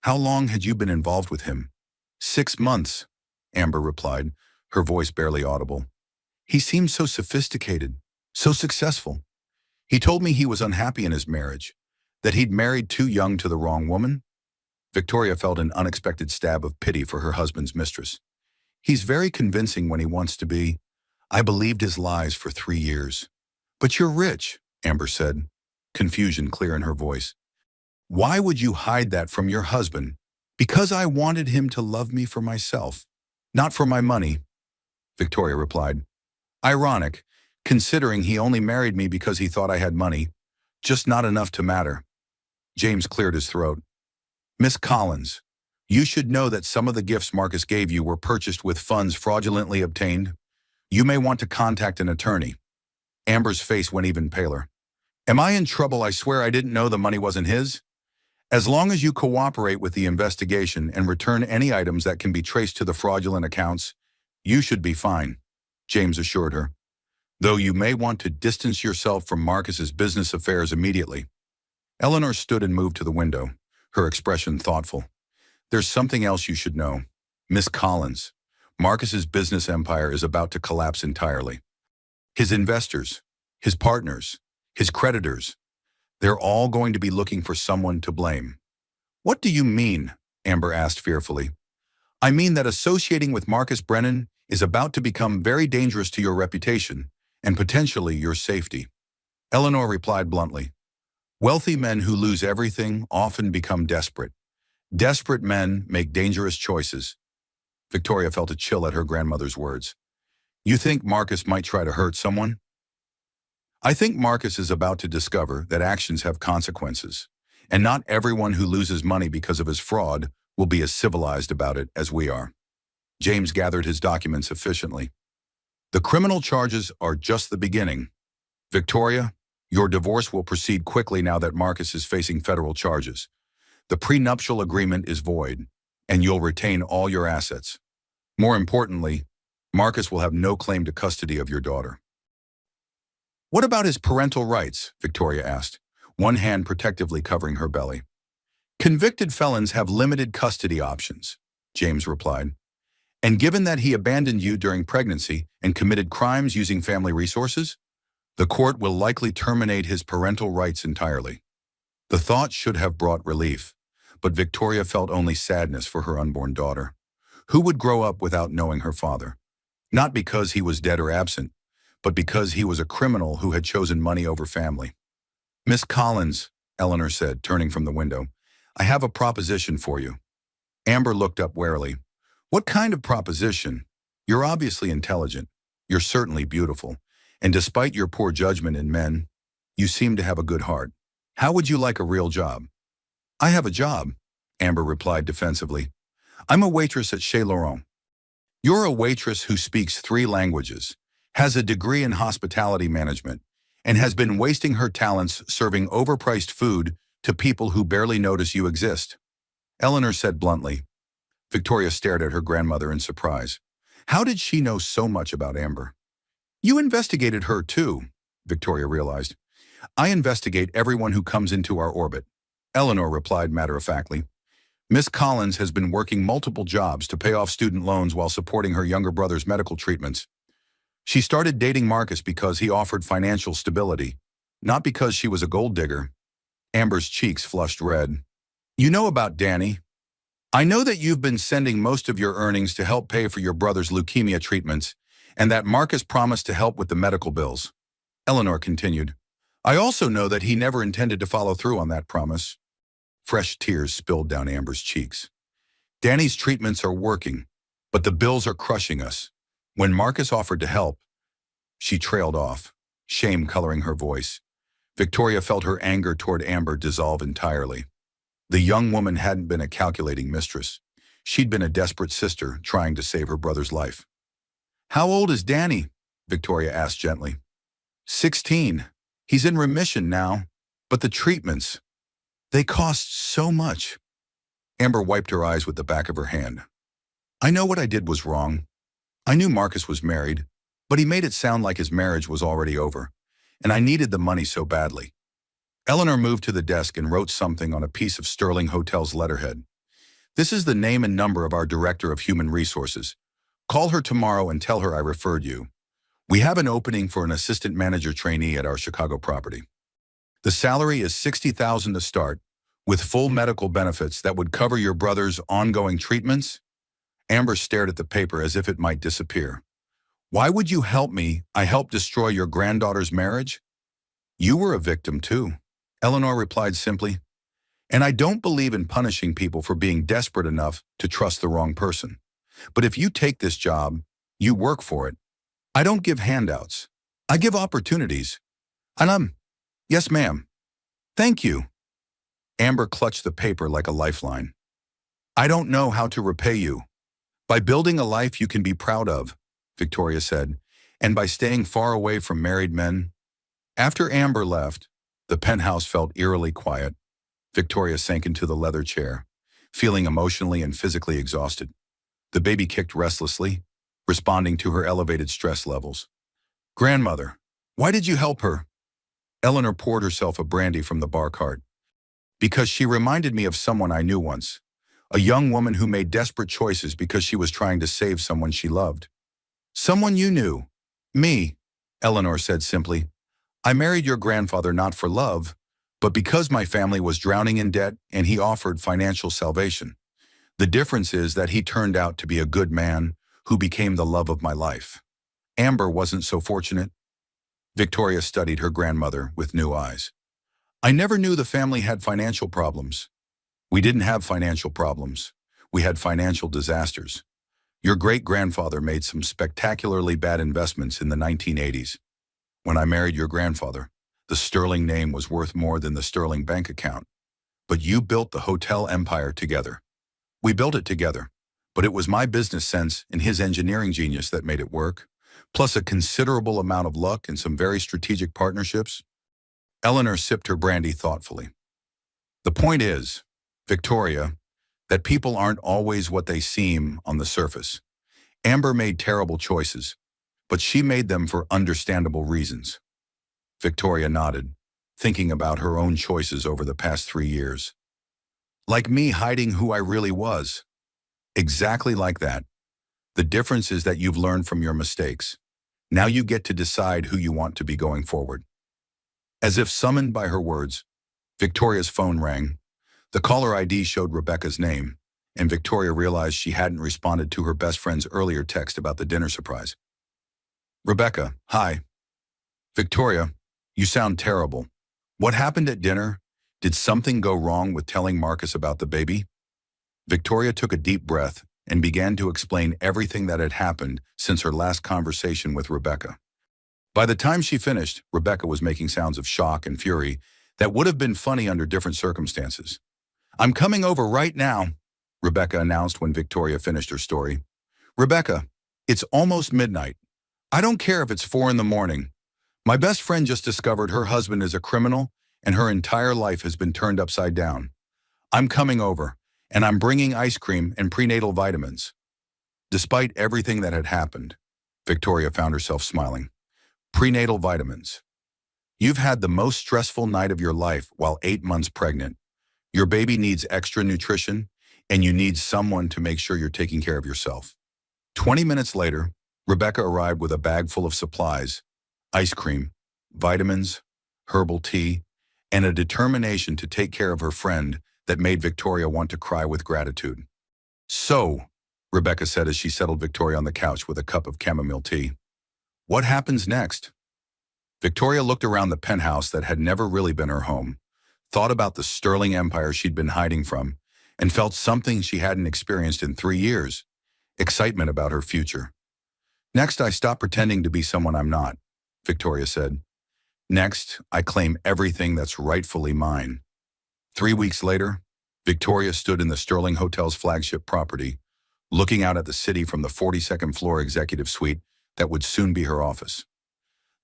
"How long had you been involved with him?" "6 months," Amber replied, her voice barely audible. "He seemed so sophisticated, so successful. He told me he was unhappy in his marriage, that he'd married too young to the wrong woman." Victoria felt an unexpected stab of pity for her husband's mistress. "He's very convincing when he wants to be. I believed his lies for 3 years." "But you're rich," Amber said, confusion clear in her voice. "Why would you hide that from your husband?" "Because I wanted him to love me for myself, not for my money," Victoria replied. "Ironic, considering he only married me because he thought I had money, just not enough to matter." James cleared his throat. "Miss Collins, you should know that some of the gifts Marcus gave you were purchased with funds fraudulently obtained. You may want to contact an attorney." Amber's face went even paler. "Am I in trouble? I swear I didn't know the money wasn't his." "As long as you cooperate with the investigation and return any items that can be traced to the fraudulent accounts, you should be fine," James assured her. "Though you may want to distance yourself from Marcus's business affairs immediately." Eleanor stood and moved to the window, her expression thoughtful. "There's something else you should know. Miss Collins, Marcus's business empire is about to collapse entirely. His investors, his partners, his creditors, they're all going to be looking for someone to blame." "What do you mean?" Amber asked fearfully. "I mean that associating with Marcus Brennan is about to become very dangerous to your reputation and potentially your safety." Eleanor replied bluntly. "Wealthy men who lose everything often become desperate. Desperate men make dangerous choices." Victoria felt a chill at her grandmother's words. "You think Marcus might try to hurt someone?" "I think Marcus is about to discover that actions have consequences, and not everyone who loses money because of his fraud will be as civilized about it as we are." James gathered his documents efficiently. "The criminal charges are just the beginning. Victoria, your divorce will proceed quickly now that Marcus is facing federal charges. The prenuptial agreement is void, and you'll retain all your assets. More importantly, Marcus will have no claim to custody of your daughter." "What about his parental rights?" Victoria asked, one hand protectively covering her belly. "Convicted felons have limited custody options," James replied. "And given that he abandoned you during pregnancy and committed crimes using family resources, the court will likely terminate his parental rights entirely." The thought should have brought relief, but Victoria felt only sadness for her unborn daughter, who would grow up without knowing her father. Not because he was dead or absent, but because he was a criminal who had chosen money over family. "Miss Collins," Eleanor said, turning from the window, "I have a proposition for you." Amber looked up warily. "What kind of proposition? You're obviously intelligent. You're certainly beautiful. And despite your poor judgment in men, you seem to have a good heart. How would you like a real job?" "I have a job," Amber replied defensively. "I'm a waitress at Chez Laurent." "You're a waitress who speaks 3 languages, has a degree in hospitality management, and has been wasting her talents serving overpriced food to people who barely notice you exist," Eleanor said bluntly. Victoria stared at her grandmother in surprise. How did she know so much about Amber? "You investigated her too," Victoria realized. "I investigate everyone who comes into our orbit," Eleanor replied matter-of-factly. "Miss Collins has been working multiple jobs to pay off student loans while supporting her younger brother's medical treatments. She started dating Marcus because he offered financial stability, not because she was a gold digger." Amber's cheeks flushed red. "You know about Danny. I know that you've been sending most of your earnings to help pay for your brother's leukemia treatments, and that Marcus promised to help with the medical bills," Eleanor continued. "I also know that he never intended to follow through on that promise." Fresh tears spilled down Amber's cheeks. "Danny's treatments are working, but the bills are crushing us. When Marcus offered to help..." She trailed off, shame coloring her voice. Victoria felt her anger toward Amber dissolve entirely. The young woman hadn't been a calculating mistress. She'd been a desperate sister trying to save her brother's life. "How old is Danny?" Victoria asked gently. 16. He's in remission now. But the treatments, they cost so much. Amber wiped her eyes with the back of her hand. "I know what I did was wrong. I knew Marcus was married, but he made it sound like his marriage was already over, and I needed the money so badly." Eleanor moved to the desk and wrote something on a piece of Sterling Hotel's letterhead. "This is the name and number of our Director of Human Resources. Call her tomorrow and tell her I referred you. We have an opening for an assistant manager trainee at our Chicago property. The salary is $60,000 to start, with full medical benefits that would cover your brother's ongoing treatments." Amber stared at the paper as if it might disappear. "Why would you help me? I helped destroy your granddaughter's marriage?" "You were a victim too," Eleanor replied simply. "And I don't believe in punishing people for being desperate enough to trust the wrong person. But if you take this job, you work for it. I don't give handouts. I give opportunities. And yes, ma'am. Thank you." Amber clutched the paper like a lifeline. "I don't know how to repay you. By building a life you can be proud of," Victoria said, "and by staying far away from married men." After Amber left, the penthouse felt eerily quiet. Victoria sank into the leather chair, feeling emotionally and physically exhausted. The baby kicked restlessly, responding to her elevated stress levels. "Grandmother, why did you help her?" Eleanor poured herself a brandy from the bar cart. "Because she reminded me of someone I knew once. A young woman who made desperate choices because she was trying to save someone she loved." "Someone you knew?" "Me," Eleanor said simply. "I married your grandfather not for love, but because my family was drowning in debt and he offered financial salvation. The difference is that he turned out to be a good man who became the love of my life. Amber wasn't so fortunate." Victoria studied her grandmother with new eyes. "I never knew the family had financial problems." "We didn't have financial problems. We had financial disasters. Your great-grandfather made some spectacularly bad investments in the 1980s. When I married your grandfather, the Sterling name was worth more than the Sterling bank account. But you built the hotel empire together. We built it together, but it was my business sense and his engineering genius that made it work, plus a considerable amount of luck and some very strategic partnerships." Eleanor sipped her brandy thoughtfully. "The point is, Victoria, that people aren't always what they seem on the surface. Amber made terrible choices, but she made them for understandable reasons." Victoria nodded, thinking about her own choices over the past 3 years. "Like me hiding who I really was." "Exactly like that. The difference is that you've learned from your mistakes. Now you get to decide who you want to be going forward." As if summoned by her words, Victoria's phone rang. The caller ID showed Rebecca's name, and Victoria realized she hadn't responded to her best friend's earlier text about the dinner surprise. "Rebecca, hi." "Victoria, you sound terrible. What happened at dinner? Did something go wrong with telling Marcus about the baby?" Victoria took a deep breath and began to explain everything that had happened since her last conversation with Rebecca. By the time she finished, Rebecca was making sounds of shock and fury that would have been funny under different circumstances. "I'm coming over right now," Rebecca announced when Victoria finished her story. "Rebecca, it's almost midnight. I don't care if it's 4 in the morning. My best friend just discovered her husband is a criminal and her entire life has been turned upside down. I'm coming over, and I'm bringing ice cream and prenatal vitamins." Despite everything that had happened, Victoria found herself smiling. Prenatal vitamins. You've had the most stressful night of your life while 8 months pregnant. Your baby needs extra nutrition, and you need someone to make sure you're taking care of yourself. 20 minutes later, Rebecca arrived with a bag full of supplies, ice cream, vitamins, herbal tea, and a determination to take care of her friend that made Victoria want to cry with gratitude. "So," Rebecca said as she settled Victoria on the couch with a cup of chamomile tea, "what happens next?" Victoria looked around the penthouse that had never really been her home, thought about the Sterling empire she'd been hiding from, and felt something she hadn't experienced in 3 years, excitement about her future. "Next, I stop pretending to be someone I'm not," Victoria said. "Next, I claim everything that's rightfully mine." 3 weeks later, Victoria stood in the Sterling Hotel's flagship property, looking out at the city from the 42nd floor executive suite that would soon be her office.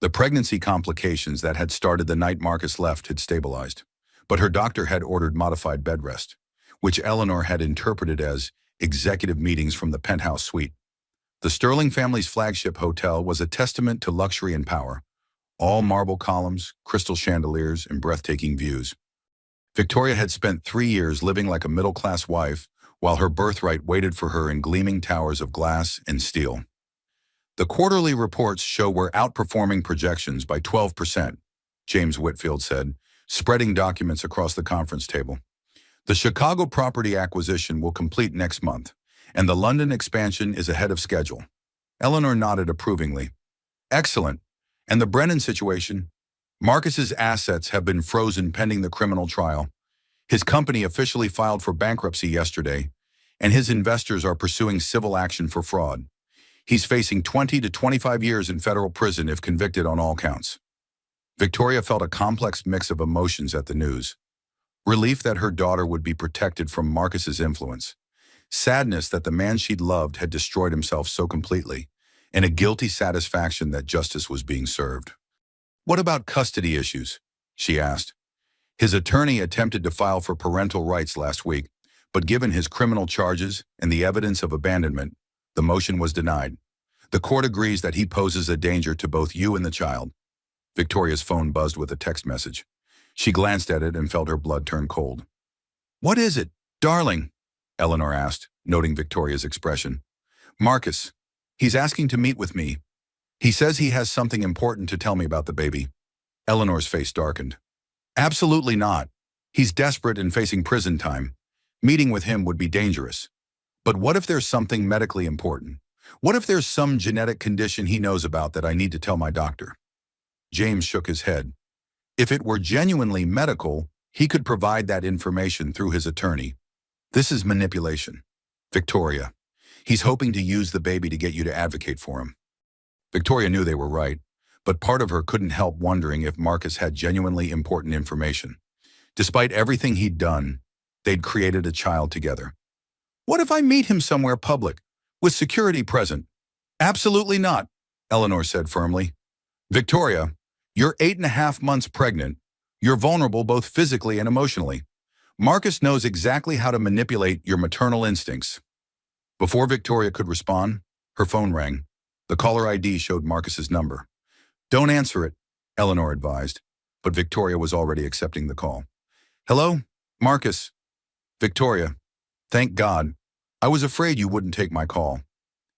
The pregnancy complications that had started the night Marcus left had stabilized, but her doctor had ordered modified bed rest, which Eleanor had interpreted as executive meetings from the penthouse suite. The Sterling family's flagship hotel was a testament to luxury and power, all marble columns, crystal chandeliers, and breathtaking views. Victoria had spent 3 years living like a middle-class wife, while her birthright waited for her in gleaming towers of glass and steel. The quarterly reports show we're outperforming projections by 12%, James Whitfield said, spreading documents across the conference table. The Chicago property acquisition will complete next month, and the London expansion is ahead of schedule. Eleanor nodded approvingly. Excellent. And the Brennan situation? Marcus's assets have been frozen pending the criminal trial. His company officially filed for bankruptcy yesterday, and his investors are pursuing civil action for fraud. He's facing 20 to 25 years in federal prison if convicted on all counts. Victoria felt a complex mix of emotions at the news. Relief that her daughter would be protected from Marcus's influence. Sadness that the man she'd loved had destroyed himself so completely, and a guilty satisfaction that justice was being served. What about custody issues? She asked. His attorney attempted to file for parental rights last week, but given his criminal charges and the evidence of abandonment, the motion was denied. The court agrees that he poses a danger to both you and the child. Victoria's phone buzzed with a text message. She glanced at it and felt her blood turn cold. What is it, darling? Eleanor asked, noting Victoria's expression. Marcus. He's asking to meet with me. He says he has something important to tell me about the baby. Eleanor's face darkened. Absolutely not. He's desperate and facing prison time. Meeting with him would be dangerous. But what if there's something medically important? What if there's some genetic condition he knows about that I need to tell my doctor? James shook his head. If it were genuinely medical, he could provide that information through his attorney. This is manipulation. Victoria. He's hoping to use the baby to get you to advocate for him. Victoria knew they were right, but part of her couldn't help wondering if Marcus had genuinely important information. Despite everything he'd done, they'd created a child together. What if I meet him somewhere public, with security present? Absolutely not, Eleanor said firmly. Victoria, you're 8.5 months pregnant. You're vulnerable both physically and emotionally. Marcus knows exactly how to manipulate your maternal instincts. Before Victoria could respond, her phone rang. The caller ID showed Marcus's number. Don't answer it, Eleanor advised, but Victoria was already accepting the call. Hello, Marcus. Victoria. Thank God. I was afraid you wouldn't take my call.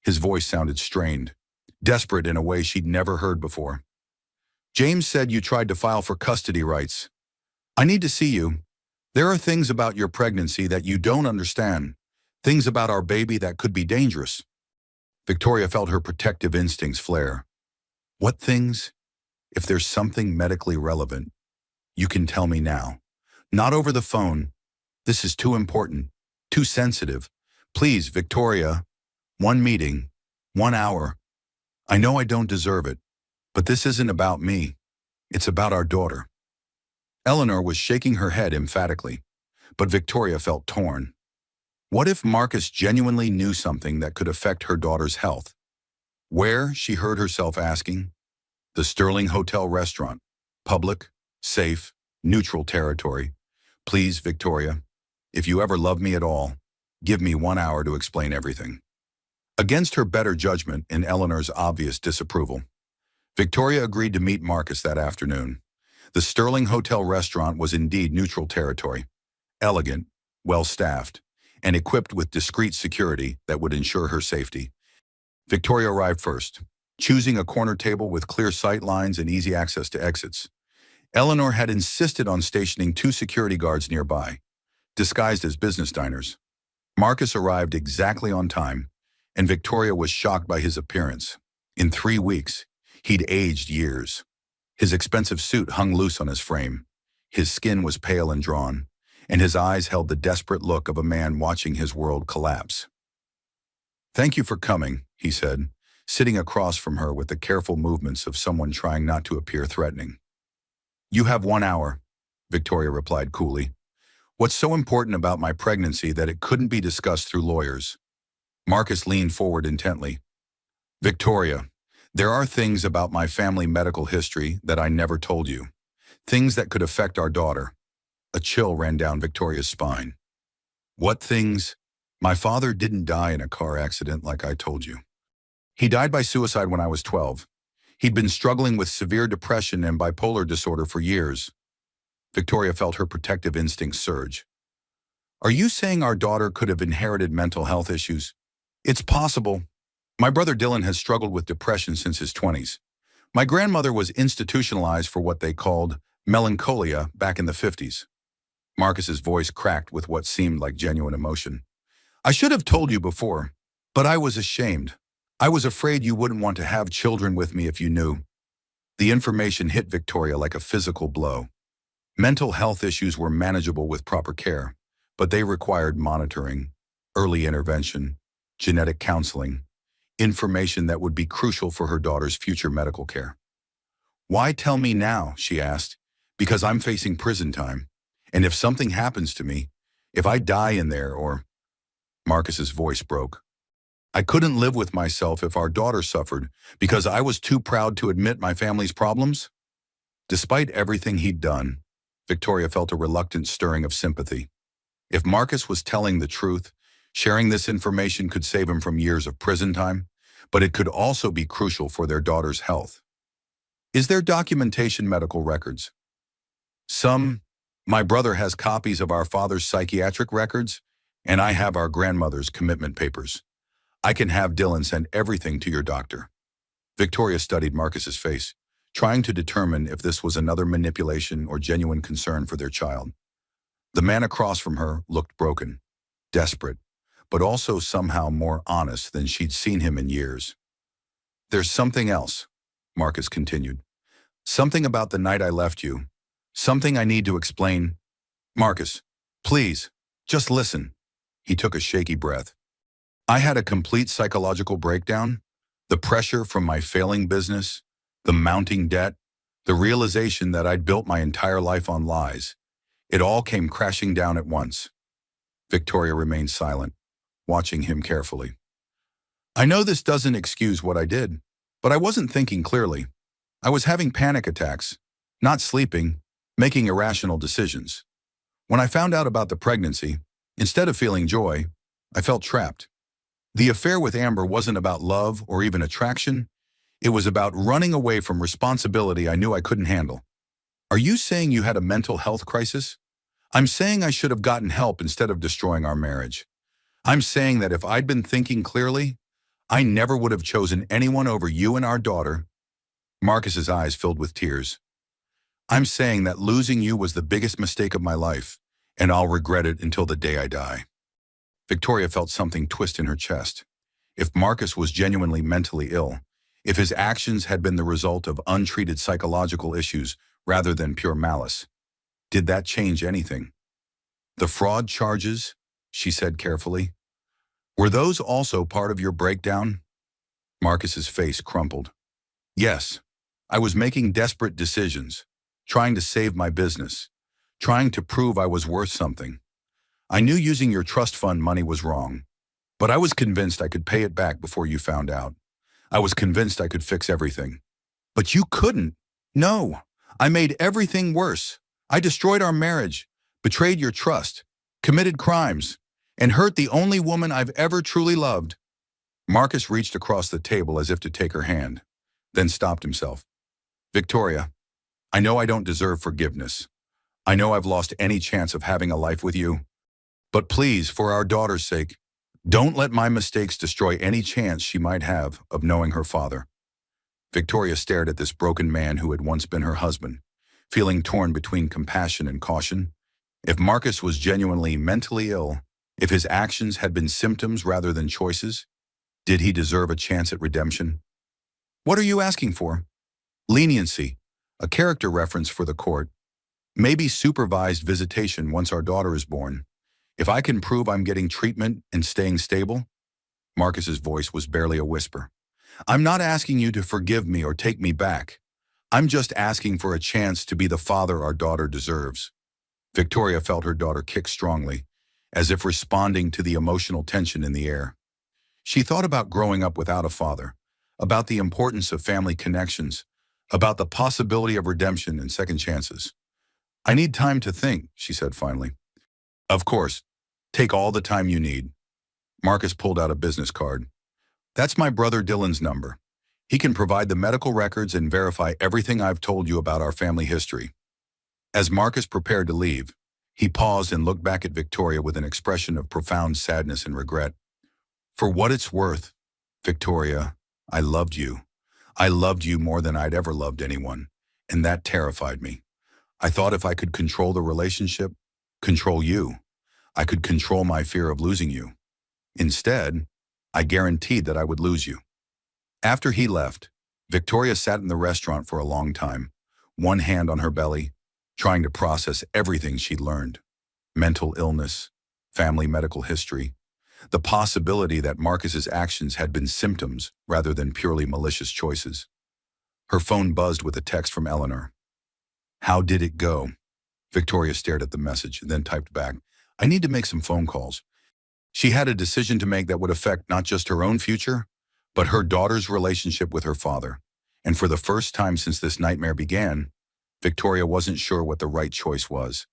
His voice sounded strained, desperate in a way she'd never heard before. James said you tried to file for custody rights. I need to see you. There are things about your pregnancy that you don't understand, things about our baby that could be dangerous. Victoria felt her protective instincts flare. What things? If there's something medically relevant, you can tell me now. Not over the phone. This is too important, too sensitive. Please, Victoria. 1 meeting, 1 hour. I know I don't deserve it, but this isn't about me. It's about our daughter. Eleanor was shaking her head emphatically, but Victoria felt torn. What if Marcus genuinely knew something that could affect her daughter's health? Where, she heard herself asking? The Sterling Hotel restaurant. Public, safe, neutral territory. Please, Victoria, if you ever love me at all, give me 1 hour to explain everything. Against her better judgment and Eleanor's obvious disapproval, Victoria agreed to meet Marcus that afternoon. The Sterling Hotel restaurant was indeed neutral territory, elegant, well-staffed, and equipped with discreet security that would ensure her safety. Victoria arrived first, choosing a corner table with clear sight lines and easy access to exits. Eleanor had insisted on stationing 2 security guards nearby, disguised as business diners. Marcus arrived exactly on time, and Victoria was shocked by his appearance. In 3 weeks, he'd aged years. His expensive suit hung loose on his frame. His skin was pale and drawn, and his eyes held the desperate look of a man watching his world collapse. Thank you for coming, he said, sitting across from her with the careful movements of someone trying not to appear threatening. You have 1 hour, Victoria replied coolly. What's so important about my pregnancy that it couldn't be discussed through lawyers? Marcus leaned forward intently. Victoria, there are things about my family medical history that I never told you. Things that could affect our daughter. A chill ran down Victoria's spine. What things? My father didn't die in a car accident like I told you. He died by suicide when I was 12. He'd been struggling with severe depression and bipolar disorder for years. Victoria felt her protective instincts surge. Are you saying our daughter could have inherited mental health issues? It's possible. My brother Dylan has struggled with depression since his 20s. My grandmother was institutionalized for what they called melancholia back in the 50s. Marcus's voice cracked with what seemed like genuine emotion. I should have told you before, but I was ashamed. I was afraid you wouldn't want to have children with me if you knew. The information hit Victoria like a physical blow. Mental health issues were manageable with proper care, but they required monitoring, early intervention, genetic counseling, information that would be crucial for her daughter's future medical care. Why tell me now, she asked, because I'm facing prison time. And if something happens to me, if I die in there or... Marcus's voice broke. I couldn't live with myself if our daughter suffered because I was too proud to admit my family's problems. Despite everything he'd done, Victoria felt a reluctant stirring of sympathy. If Marcus was telling the truth, sharing this information could save him from years of prison time, but it could also be crucial for their daughter's health. Is there documentation, medical records? Some. My brother has copies of our father's psychiatric records, and I have our grandmother's commitment papers. I can have Dylan send everything to your doctor. Victoria studied Marcus's face, trying to determine if this was another manipulation or genuine concern for their child. The man across from her looked broken, desperate, but also somehow more honest than she'd seen him in years. There's something else, Marcus continued. Something about the night I left you. Something I need to explain. Marcus, please, just listen. He took a shaky breath. I had a complete psychological breakdown. The pressure from my failing business, the mounting debt, the realization that I'd built my entire life on lies. It all came crashing down at once. Victoria remained silent, watching him carefully. I know this doesn't excuse what I did, but I wasn't thinking clearly. I was having panic attacks, not sleeping, making irrational decisions. When I found out about the pregnancy, instead of feeling joy, I felt trapped. The affair with Amber wasn't about love or even attraction. It was about running away from responsibility I knew I couldn't handle. Are you saying you had a mental health crisis? I'm saying I should have gotten help instead of destroying our marriage. I'm saying that if I'd been thinking clearly, I never would have chosen anyone over you and our daughter. Marcus's eyes filled with tears. I'm saying that losing you was the biggest mistake of my life, and I'll regret it until the day I die. Victoria felt something twist in her chest. If Marcus was genuinely mentally ill, if his actions had been the result of untreated psychological issues rather than pure malice, did that change anything? The fraud charges, she said carefully, were those also part of your breakdown? Marcus's face crumpled. Yes, I was making desperate decisions, trying to save my business, trying to prove I was worth something. I knew using your trust fund money was wrong, but I was convinced I could pay it back before you found out. I was convinced I could fix everything. But you couldn't. No, I made everything worse. I destroyed our marriage, betrayed your trust, committed crimes, and hurt the only woman I've ever truly loved. Marcus reached across the table as if to take her hand, then stopped himself. Victoria, I know I don't deserve forgiveness. I know I've lost any chance of having a life with you. But please, for our daughter's sake, don't let my mistakes destroy any chance she might have of knowing her father. Victoria stared at this broken man who had once been her husband, feeling torn between compassion and caution. If Marcus was genuinely mentally ill, if his actions had been symptoms rather than choices, did he deserve a chance at redemption? What are you asking for? Leniency, a character reference for the court. Maybe supervised visitation once our daughter is born. If I can prove I'm getting treatment and staying stable? Marcus's voice was barely a whisper. I'm not asking you to forgive me or take me back. I'm just asking for a chance to be the father our daughter deserves. Victoria felt her daughter kick strongly, as if responding to the emotional tension in the air. She thought about growing up without a father, about the importance of family connections, about the possibility of redemption and second chances. "I need time to think," she said finally. "Of course. Take all the time you need." Marcus pulled out a business card. "That's my brother Dylan's number. He can provide the medical records and verify everything I've told you about our family history." As Marcus prepared to leave, he paused and looked back at Victoria with an expression of profound sadness and regret. "For what it's worth, Victoria, I loved you. I loved you more than I'd ever loved anyone, and that terrified me. I thought if I could control the relationship, control you, I could control my fear of losing you. Instead, I guaranteed that I would lose you." After he left, Victoria sat in the restaurant for a long time, one hand on her belly, trying to process everything she'd learned: mental illness, family medical history, the possibility that Marcus's actions had been symptoms rather than purely malicious choices. Her phone buzzed with a text from Eleanor. "How did it go?" Victoria stared at the message, then typed back, "I need to make some phone calls." She had a decision to make that would affect not just her own future, but her daughter's relationship with her father. And for the first time since this nightmare began, Victoria wasn't sure what the right choice was.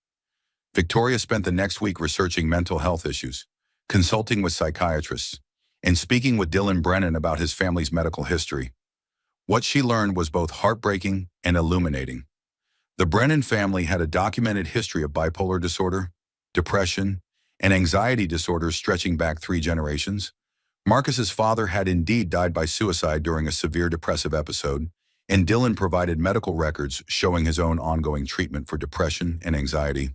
Victoria spent the next week researching mental health issues, consulting with psychiatrists, and speaking with Dylan Brennan about his family's medical history. What she learned was both heartbreaking and illuminating. The Brennan family had a documented history of bipolar disorder, depression, and anxiety disorders stretching back 3 generations. Marcus's father had indeed died by suicide during a severe depressive episode, and Dylan provided medical records showing his own ongoing treatment for depression and anxiety.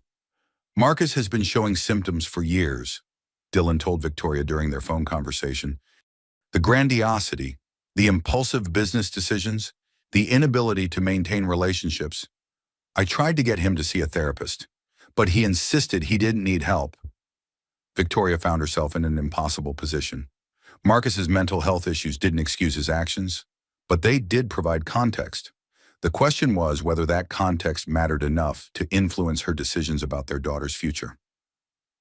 "Marcus has been showing symptoms for years," Dylan told Victoria during their phone conversation. "The grandiosity, the impulsive business decisions, the inability to maintain relationships. I tried to get him to see a therapist, but he insisted he didn't need help." Victoria found herself in an impossible position. Marcus's mental health issues didn't excuse his actions, but they did provide context. The question was whether that context mattered enough to influence her decisions about their daughter's future.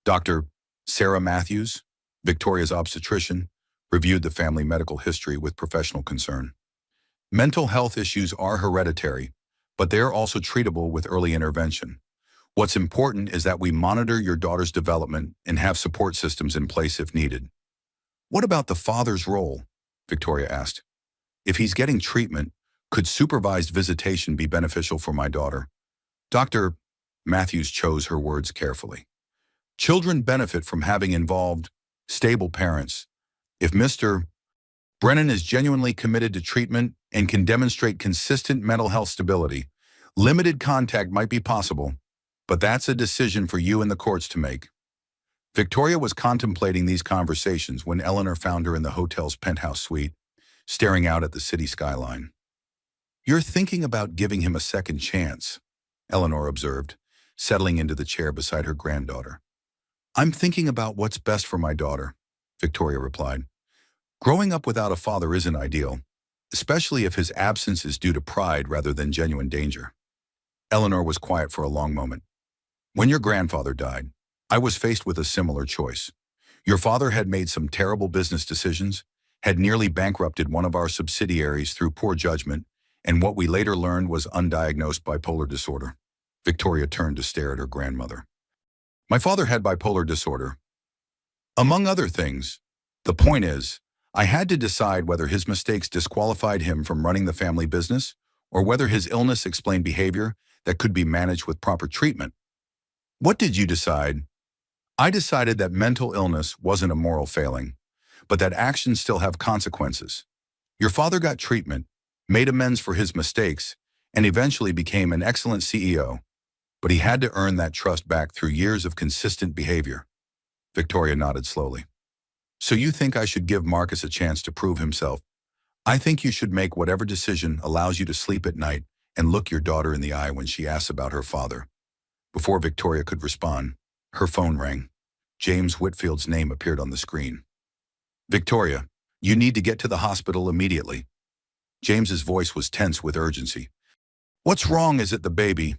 Dr. Sarah Matthews, Victoria's obstetrician, reviewed the family medical history with professional concern. "Mental health issues are hereditary, but they are also treatable with early intervention. What's important is that we monitor your daughter's development and have support systems in place if needed." "What about the father's role?" Victoria asked. "If he's getting treatment, could supervised visitation be beneficial for my daughter?" Dr. Matthews chose her words carefully. "Children benefit from having involved, stable parents. If Mr. Brennan is genuinely committed to treatment and can demonstrate consistent mental health stability, limited contact might be possible, but that's a decision for you and the courts to make." Victoria was contemplating these conversations when Eleanor found her in the hotel's penthouse suite, staring out at the city skyline. "You're thinking about giving him a second chance," Eleanor observed, settling into the chair beside her granddaughter. "I'm thinking about what's best for my daughter," Victoria replied. "Growing up without a father isn't ideal, especially if his absence is due to pride rather than genuine danger." Eleanor was quiet for a long moment. "When your grandfather died, I was faced with a similar choice. Your father had made some terrible business decisions, had nearly bankrupted one of our subsidiaries through poor judgment, and what we later learned was undiagnosed bipolar disorder." Victoria turned to stare at her grandmother. "My father had bipolar disorder, among other things. The point is, I had to decide whether his mistakes disqualified him from running the family business or whether his illness explained behavior that could be managed with proper treatment." "What did you decide?" "I decided that mental illness wasn't a moral failing, but that actions still have consequences. Your father got treatment, made amends for his mistakes, and eventually became an excellent CEO, but he had to earn that trust back through years of consistent behavior." Victoria nodded slowly. "So you think I should give Marcus a chance to prove himself?" "I think you should make whatever decision allows you to sleep at night and look your daughter in the eye when she asks about her father." Before Victoria could respond, her phone rang. James Whitfield's name appeared on the screen. "Victoria, you need to get to the hospital immediately." James's voice was tense with urgency. "What's wrong? Is it the baby?"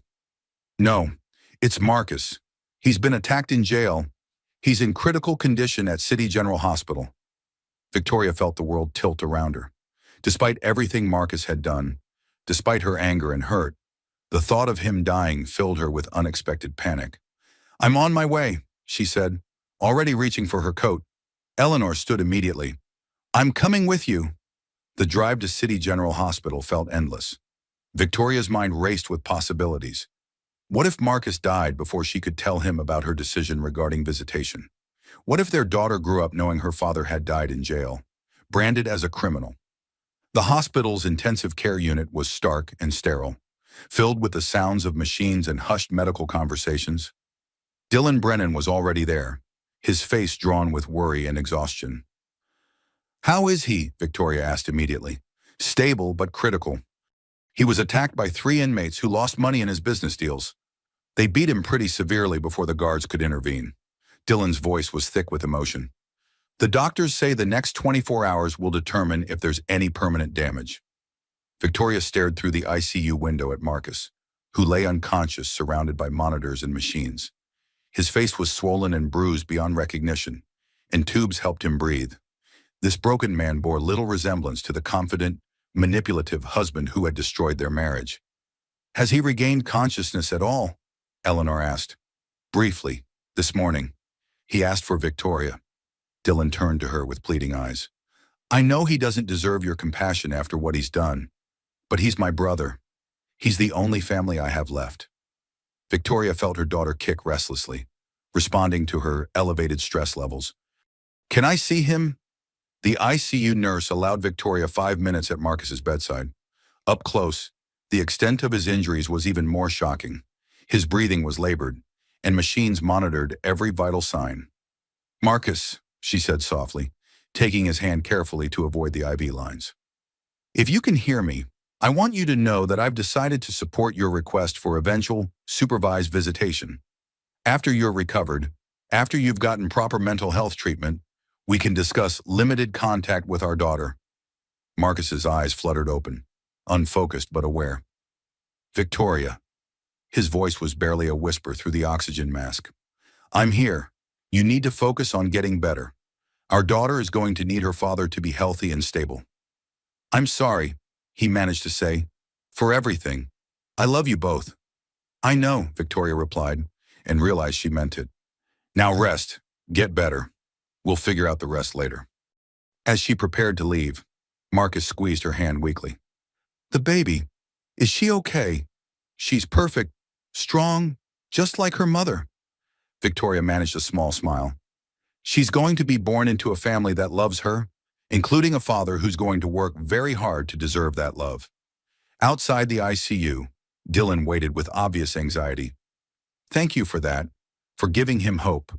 "No, It's Marcus. He's been attacked in jail. He's in critical condition at City General Hospital. Victoria felt the world tilt around her. Despite everything Marcus had done, despite her anger and hurt, the thought of him dying filled her with unexpected panic. "I'm on my way," she said, already reaching for her coat. Eleanor stood immediately. "I'm coming with you." The drive to City General Hospital felt endless. Victoria's mind raced with possibilities. What if Marcus died before she could tell him about her decision regarding visitation? What if their daughter grew up knowing her father had died in jail, branded as a criminal? The hospital's intensive care unit was stark and sterile, filled with the sounds of machines and hushed medical conversations. Dylan Brennan was already there, his face drawn with worry and exhaustion. "How is he?" Victoria asked immediately. "Stable but critical. He was attacked by 3 inmates who lost money in his business deals. They beat him pretty severely before the guards could intervene." Dylan's voice was thick with emotion. "The doctors say the next 24 hours will determine if there's any permanent damage." Victoria stared through the ICU window at Marcus, who lay unconscious surrounded by monitors and machines. His face was swollen and bruised beyond recognition, and tubes helped him breathe. This broken man bore little resemblance to the confident, manipulative husband who had destroyed their marriage. "Has he regained consciousness at all?" Eleanor asked. "Briefly, this morning." He asked for Victoria. Dylan turned to her with pleading eyes. "I know he doesn't deserve your compassion after what he's done, but he's my brother. He's the only family I have left." Victoria felt her daughter kick restlessly, responding to her elevated stress levels. "Can I see him?" The ICU nurse allowed Victoria 5 minutes at Marcus's bedside. Up close, the extent of his injuries was even more shocking. His breathing was labored, and machines monitored every vital sign. "Marcus," she said softly, taking his hand carefully to avoid the IV lines. "If you can hear me, I want you to know that I've decided to support your request for eventual, supervised visitation. After you're recovered, after you've gotten proper mental health treatment, we can discuss limited contact with our daughter." Marcus's eyes fluttered open, unfocused but aware. "Victoria." His voice was barely a whisper through the oxygen mask. "I'm here. You need to focus on getting better. Our daughter is going to need her father to be healthy and stable." "I'm sorry," he managed to say, "for everything. I love you both." "I know," Victoria replied, and realized she meant it. "Now rest. Get better. We'll figure out the rest later." As she prepared to leave, Marcus squeezed her hand weakly. "The baby, is she okay? She's perfect, strong, just like her mother." Victoria managed a small smile. "She's going to be born into a family that loves her, including a father who's going to work very hard to deserve that love." Outside the ICU, Dylan waited with obvious anxiety. "Thank you for that, for giving him hope."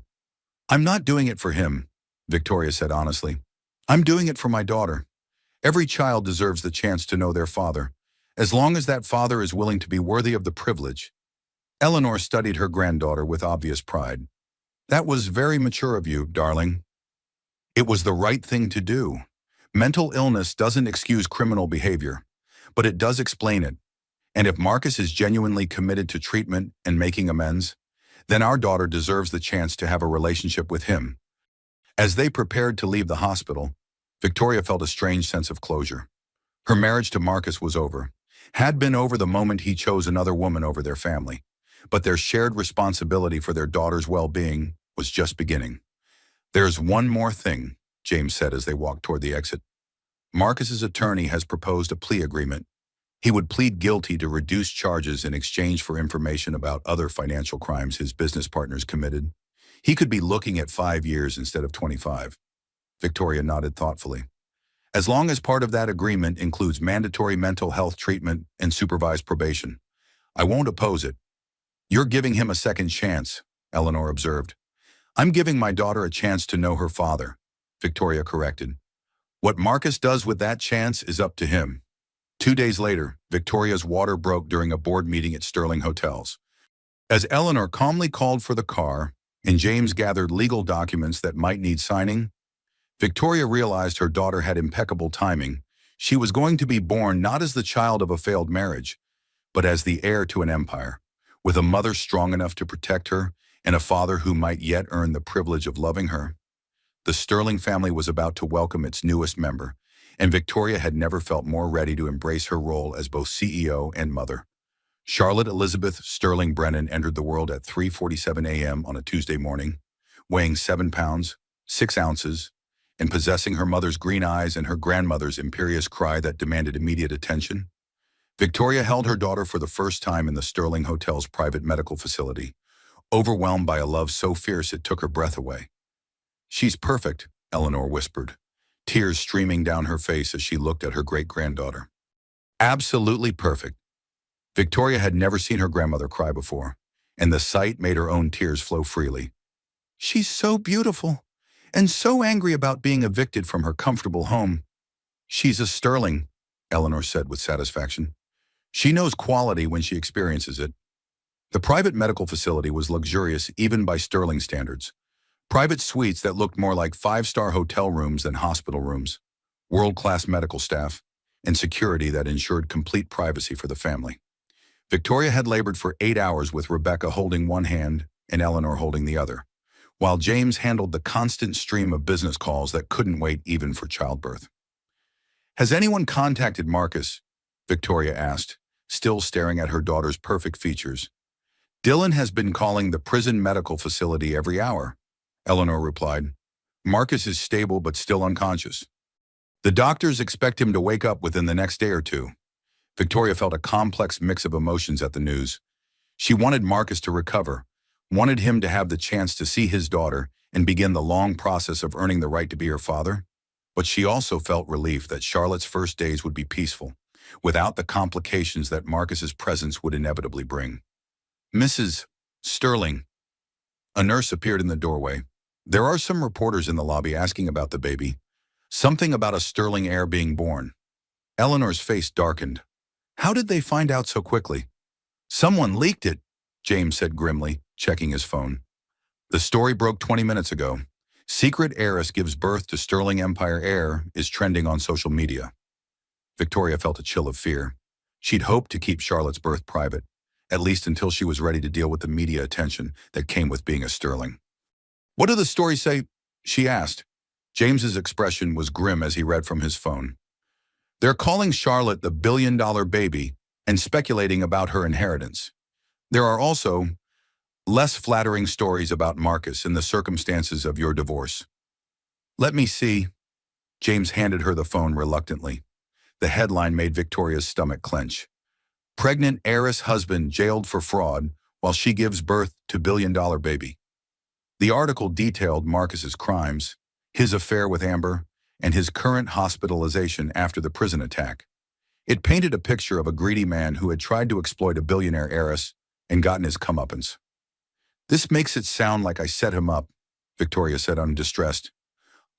"I'm not doing it for him," Victoria said honestly. "I'm doing it for my daughter. Every child deserves the chance to know their father, as long as that father is willing to be worthy of the privilege." Eleanor studied her granddaughter with obvious pride. "That was very mature of you, darling." It was the right thing to do. Mental illness doesn't excuse criminal behavior, but it does explain it. And if Marcus is genuinely committed to treatment and making amends, then our daughter deserves the chance to have a relationship with him. As they prepared to leave the hospital, Victoria felt a strange sense of closure. Her marriage to Marcus was over, had been over the moment he chose another woman over their family, but their shared responsibility for their daughter's well-being was just beginning. "There's one more thing," James said as they walked toward the exit. "Marcus's attorney has proposed a plea agreement. He would plead guilty to reduced charges in exchange for information about other financial crimes his business partners committed. He could be looking at 5 years instead of 25. Victoria nodded thoughtfully. "As long as part of that agreement includes mandatory mental health treatment and supervised probation, I won't oppose it." "You're giving him a second chance," Eleanor observed. "I'm giving my daughter a chance to know her father," Victoria corrected. "What Marcus does with that chance is up to him." 2 days later, Victoria's water broke during a board meeting at Sterling Hotels. As Eleanor calmly called for the car and James gathered legal documents that might need signing, Victoria realized her daughter had impeccable timing. She was going to be born not as the child of a failed marriage, but as the heir to an empire, with a mother strong enough to protect her and a father who might yet earn the privilege of loving her. The Sterling family was about to welcome its newest member, and Victoria had never felt more ready to embrace her role as both CEO and mother. Charlotte Elizabeth Sterling Brennan entered the world at 3:47 a.m. on a Tuesday morning, weighing 7 pounds, 6 ounces, and possessing her mother's green eyes and her grandmother's imperious cry that demanded immediate attention. Victoria held her daughter for the first time in the Sterling Hotel's private medical facility, overwhelmed by a love so fierce it took her breath away. "She's perfect," Eleanor whispered, tears streaming down her face as she looked at her great-granddaughter. "Absolutely perfect." Victoria had never seen her grandmother cry before, and the sight made her own tears flow freely. "She's so beautiful, and so angry about being evicted from her comfortable home." "She's a Sterling," Eleanor said with satisfaction. "She knows quality when she experiences it." The private medical facility was luxurious even by Sterling standards. Private suites that looked more like five-star hotel rooms than hospital rooms, world-class medical staff, and security that ensured complete privacy for the family. Victoria had labored for 8 hours with Rebecca holding one hand and Eleanor holding the other, while James handled the constant stream of business calls that couldn't wait even for childbirth. "Has anyone contacted Marcus?" Victoria asked, still staring at her daughter's perfect features. "Dylan has been calling the prison medical facility every hour," Eleanor replied. "Marcus is stable but still unconscious. The doctors expect him to wake up within the next day or two." Victoria felt a complex mix of emotions at the news. She wanted Marcus to recover, wanted him to have the chance to see his daughter and begin the long process of earning the right to be her father. But she also felt relief that Charlotte's first days would be peaceful, without the complications that Marcus's presence would inevitably bring. "Mrs. Sterling." A nurse appeared in the doorway. "There are some reporters in the lobby asking about the baby. Something about a Sterling heir being born." Eleanor's face darkened. "How did they find out so quickly?" "Someone leaked it," James said grimly, checking his phone. "The story broke 20 minutes ago. Secret heiress gives birth to Sterling Empire heir is trending on social media." Victoria felt a chill of fear. She'd hoped to keep Charlotte's birth private, at least until she was ready to deal with the media attention that came with being a Sterling. "What do the stories say?" she asked. James's expression was grim as he read from his phone. "They're calling Charlotte the billion-dollar baby and speculating about her inheritance. There are also less flattering stories about Marcus and the circumstances of your divorce." "Let me see." James handed her the phone reluctantly. The headline made Victoria's stomach clench. "Pregnant heiress husband jailed for fraud while she gives birth to billion-dollar baby." The article detailed Marcus's crimes, his affair with Amber, and his current hospitalization after the prison attack. It painted a picture of a greedy man who had tried to exploit a billionaire heiress and gotten his comeuppance. "This makes it sound like I set him up," Victoria said undistressed.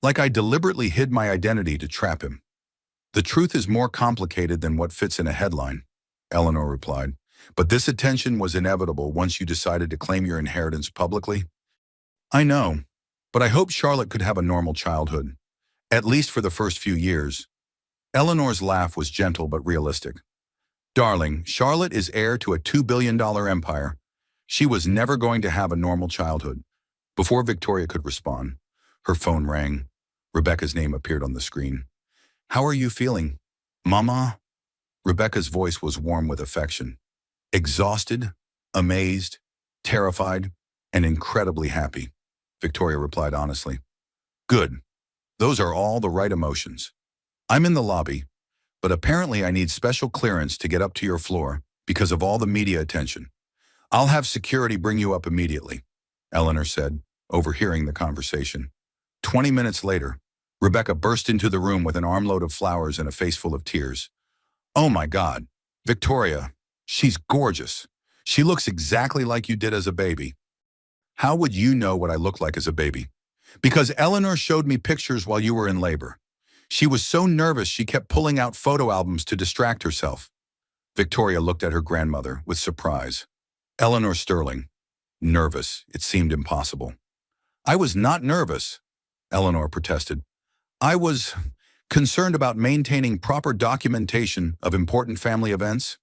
"Like I deliberately hid my identity to trap him." "The truth is more complicated than what fits in a headline," Eleanor replied. "But this attention was inevitable once you decided to claim your inheritance publicly." "I know, but I hoped Charlotte could have a normal childhood, at least for the first few years." Eleanor's laugh was gentle but realistic. "Darling, Charlotte is heir to a $2 billion empire. She was never going to have a normal childhood." Before Victoria could respond, her phone rang. Rebecca's name appeared on the screen. "How are you feeling, Mama?" Rebecca's voice was warm with affection. "Exhausted, amazed, terrified, and incredibly happy," Victoria replied honestly. "Good. Those are all the right emotions. I'm in the lobby, but apparently I need special clearance to get up to your floor because of all the media attention. I'll have security bring you up immediately," Eleanor said, overhearing the conversation. 20 minutes later, Rebecca burst into the room with an armload of flowers and a face full of tears. "Oh my God, Victoria, she's gorgeous. She looks exactly like you did as a baby." "How would you know what I looked like as a baby?" "Because Eleanor showed me pictures while you were in labor. She was so nervous she kept pulling out photo albums to distract herself." Victoria looked at her grandmother with surprise. Eleanor Sterling. Nervous, it seemed impossible. "I was not nervous," Eleanor protested. "I was concerned about maintaining proper documentation of important family events."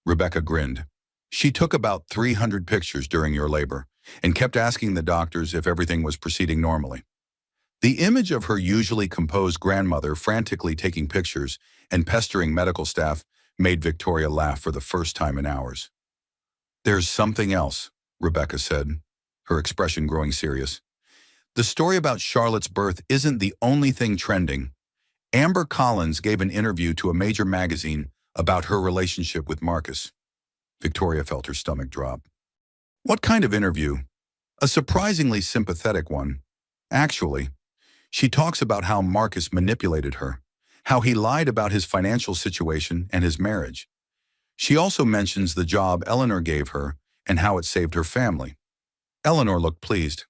Rebecca grinned. She took about 300 pictures during your labor and kept asking the doctors if everything was proceeding normally. The image of her usually composed grandmother frantically taking pictures and pestering medical staff made Victoria laugh for the first time in hours. "There's something else," Rebecca said, her expression growing serious. "The story about Charlotte's birth isn't the only thing trending. Amber Collins gave an interview to a major magazine about her relationship with Marcus." Victoria felt her stomach drop. "What kind of interview?" "A surprisingly sympathetic one. Actually, she talks about how Marcus manipulated her, how he lied about his financial situation and his marriage. She also mentions the job Eleanor gave her and how it saved her family." Eleanor looked pleased.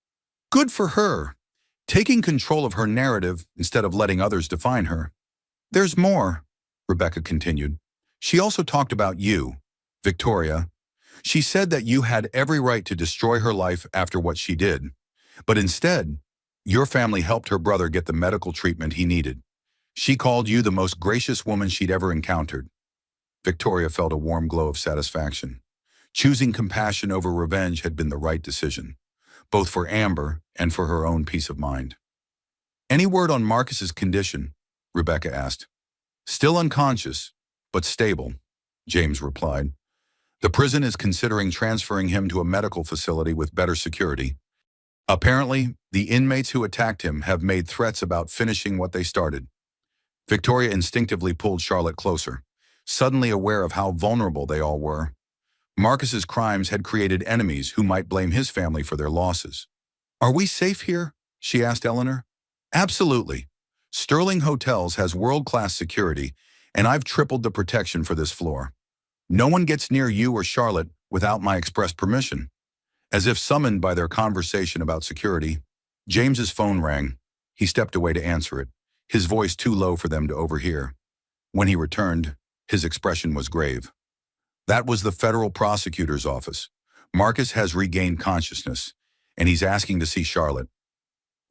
"Good for her, taking control of her narrative instead of letting others define her." "There's more," Rebecca continued. "She also talked about you, Victoria. She said that you had every right to destroy her life after what she did, but instead, your family helped her brother get the medical treatment he needed. She called you the most gracious woman she'd ever encountered." Victoria felt a warm glow of satisfaction. Choosing compassion over revenge had been the right decision, both for Amber and for her own peace of mind. "Any word on Marcus's condition?" Rebecca asked. "Still unconscious, but stable," James replied. "The prison is considering transferring him to a medical facility with better security. Apparently, the inmates who attacked him have made threats about finishing what they started." Victoria instinctively pulled Charlotte closer, suddenly aware of how vulnerable they all were. Marcus's crimes had created enemies who might blame his family for their losses. "Are we safe here?" she asked Eleanor. "Absolutely. Sterling Hotels has world-class security, and I've tripled the protection for this floor. No one gets near you or Charlotte without my express permission." As if summoned by their conversation about security, James's phone rang. He stepped away to answer it, his voice too low for them to overhear. When he returned, his expression was grave. "That was the federal prosecutor's office. Marcus has regained consciousness, and he's asking to see Charlotte."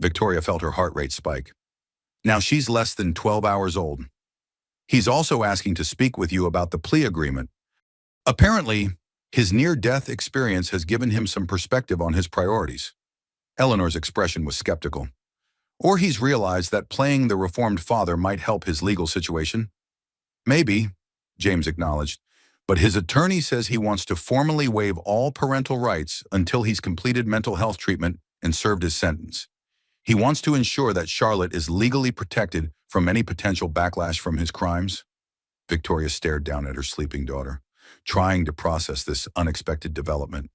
Victoria felt her heart rate spike. "Now she's less than 12 hours old. He's also asking to speak with you about the plea agreement. Apparently, his near-death experience has given him some perspective on his priorities." Eleanor's expression was skeptical. "Or he's realized that playing the reformed father might help his legal situation." "Maybe," James acknowledged, "but his attorney says he wants to formally waive all parental rights until he's completed mental health treatment and served his sentence. He wants to ensure that Charlotte is legally protected from any potential backlash from his crimes." Victoria stared down at her sleeping daughter, trying to process this unexpected development.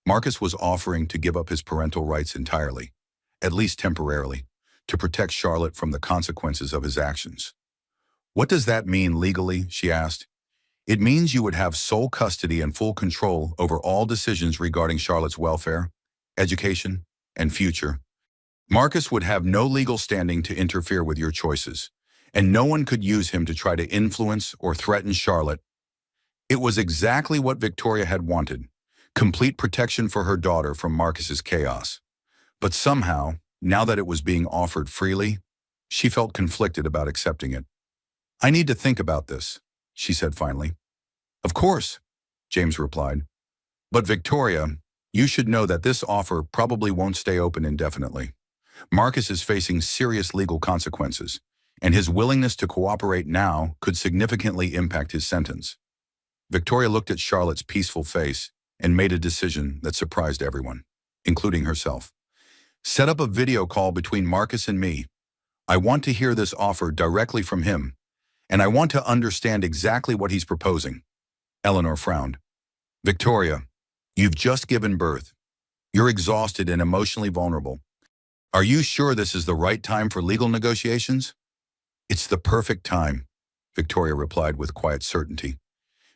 Marcus was offering to give up his parental rights entirely, at least temporarily, to protect Charlotte from the consequences of his actions. "What does that mean legally?" she asked. "It means you would have sole custody and full control over all decisions regarding Charlotte's welfare, education, and future. Marcus would have no legal standing to interfere with your choices, and no one could use him to try to influence or threaten Charlotte." It was exactly what Victoria had wanted, complete protection for her daughter from Marcus's chaos. But somehow, now that it was being offered freely, she felt conflicted about accepting it. "I need to think about this," she said finally. "Of course," James replied. "But Victoria, you should know that this offer probably won't stay open indefinitely. Marcus is facing serious legal consequences, and his willingness to cooperate now could significantly impact his sentence." Victoria looked at Charlotte's peaceful face and made a decision that surprised everyone, including herself. "Set up a video call between Marcus and me. I want to hear this offer directly from him, and I want to understand exactly what he's proposing." Eleanor frowned. "Victoria, you've just given birth. You're exhausted and emotionally vulnerable. Are you sure this is the right time for legal negotiations?" "It's the perfect time," Victoria replied with quiet certainty.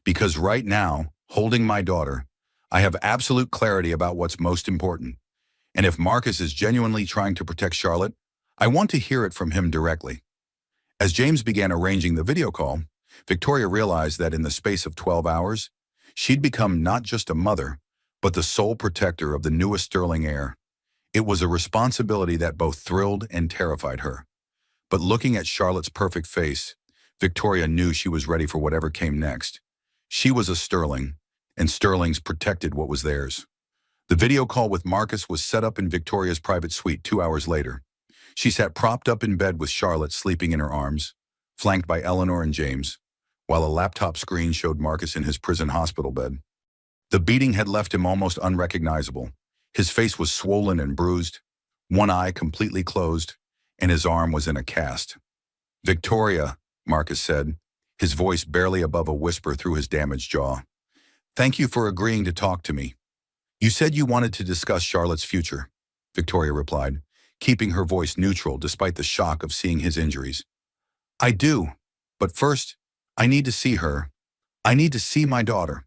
"Because right now, holding my daughter, I have absolute clarity about what's most important. And if Marcus is genuinely trying to protect Charlotte, I want to hear it from him directly." As James began arranging the video call, Victoria realized that in the space of 12 hours, she'd become not just a mother, but the sole protector of the newest Sterling heir. It was a responsibility that both thrilled and terrified her. But looking at Charlotte's perfect face, Victoria knew she was ready for whatever came next. She was a Sterling, and Sterling's protected what was theirs. The video call with Marcus was set up in Victoria's private suite 2 hours later. She sat propped up in bed with Charlotte sleeping in her arms, flanked by Eleanor and James, while a laptop screen showed Marcus in his prison hospital bed. The beating had left him almost unrecognizable. His face was swollen and bruised, one eye completely closed, and his arm was in a cast. "Victoria," Marcus said, his voice barely above a whisper through his damaged jaw. "Thank you for agreeing to talk to me. You said you wanted to discuss Charlotte's future," Victoria replied, keeping her voice neutral despite the shock of seeing his injuries. "I do, but first, I need to see her. I need to see my daughter."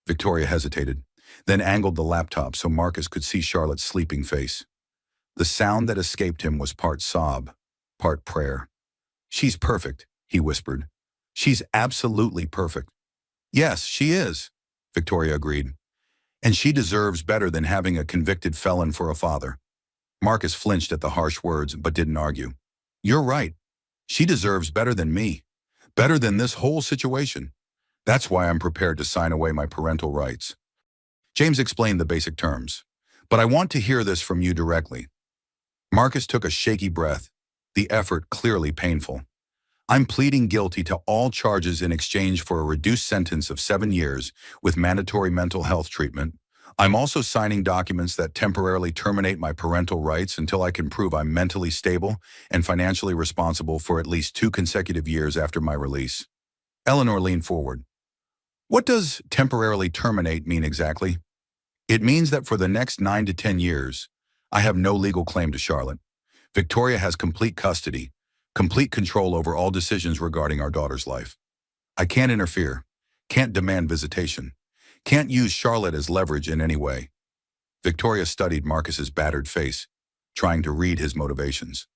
Victoria hesitated, then angled the laptop so Marcus could see Charlotte's sleeping face. The sound that escaped him was part sob, part prayer. "She's perfect," he whispered. "She's absolutely perfect." "Yes, she is," Victoria agreed. "And she deserves better than having a convicted felon for a father." Marcus flinched at the harsh words but didn't argue. "You're right. She deserves better than me. Better than this whole situation. That's why I'm prepared to sign away my parental rights." James explained the basic terms. "But I want to hear this from you directly." Marcus took a shaky breath, the effort clearly painful. "I'm pleading guilty to all charges in exchange for a reduced sentence of 7 years with mandatory mental health treatment. I'm also signing documents that temporarily terminate my parental rights until I can prove I'm mentally stable and financially responsible for at least 2 consecutive years after my release." Eleanor leaned forward. "What does temporarily terminate mean exactly?" "It means that for the next 9 to 10 years, I have no legal claim to Charlotte. Victoria has complete custody, complete control over all decisions regarding our daughter's life. I can't interfere, can't demand visitation, can't use Charlotte as leverage in any way." Victoria studied Marcus's battered face, trying to read his motivations.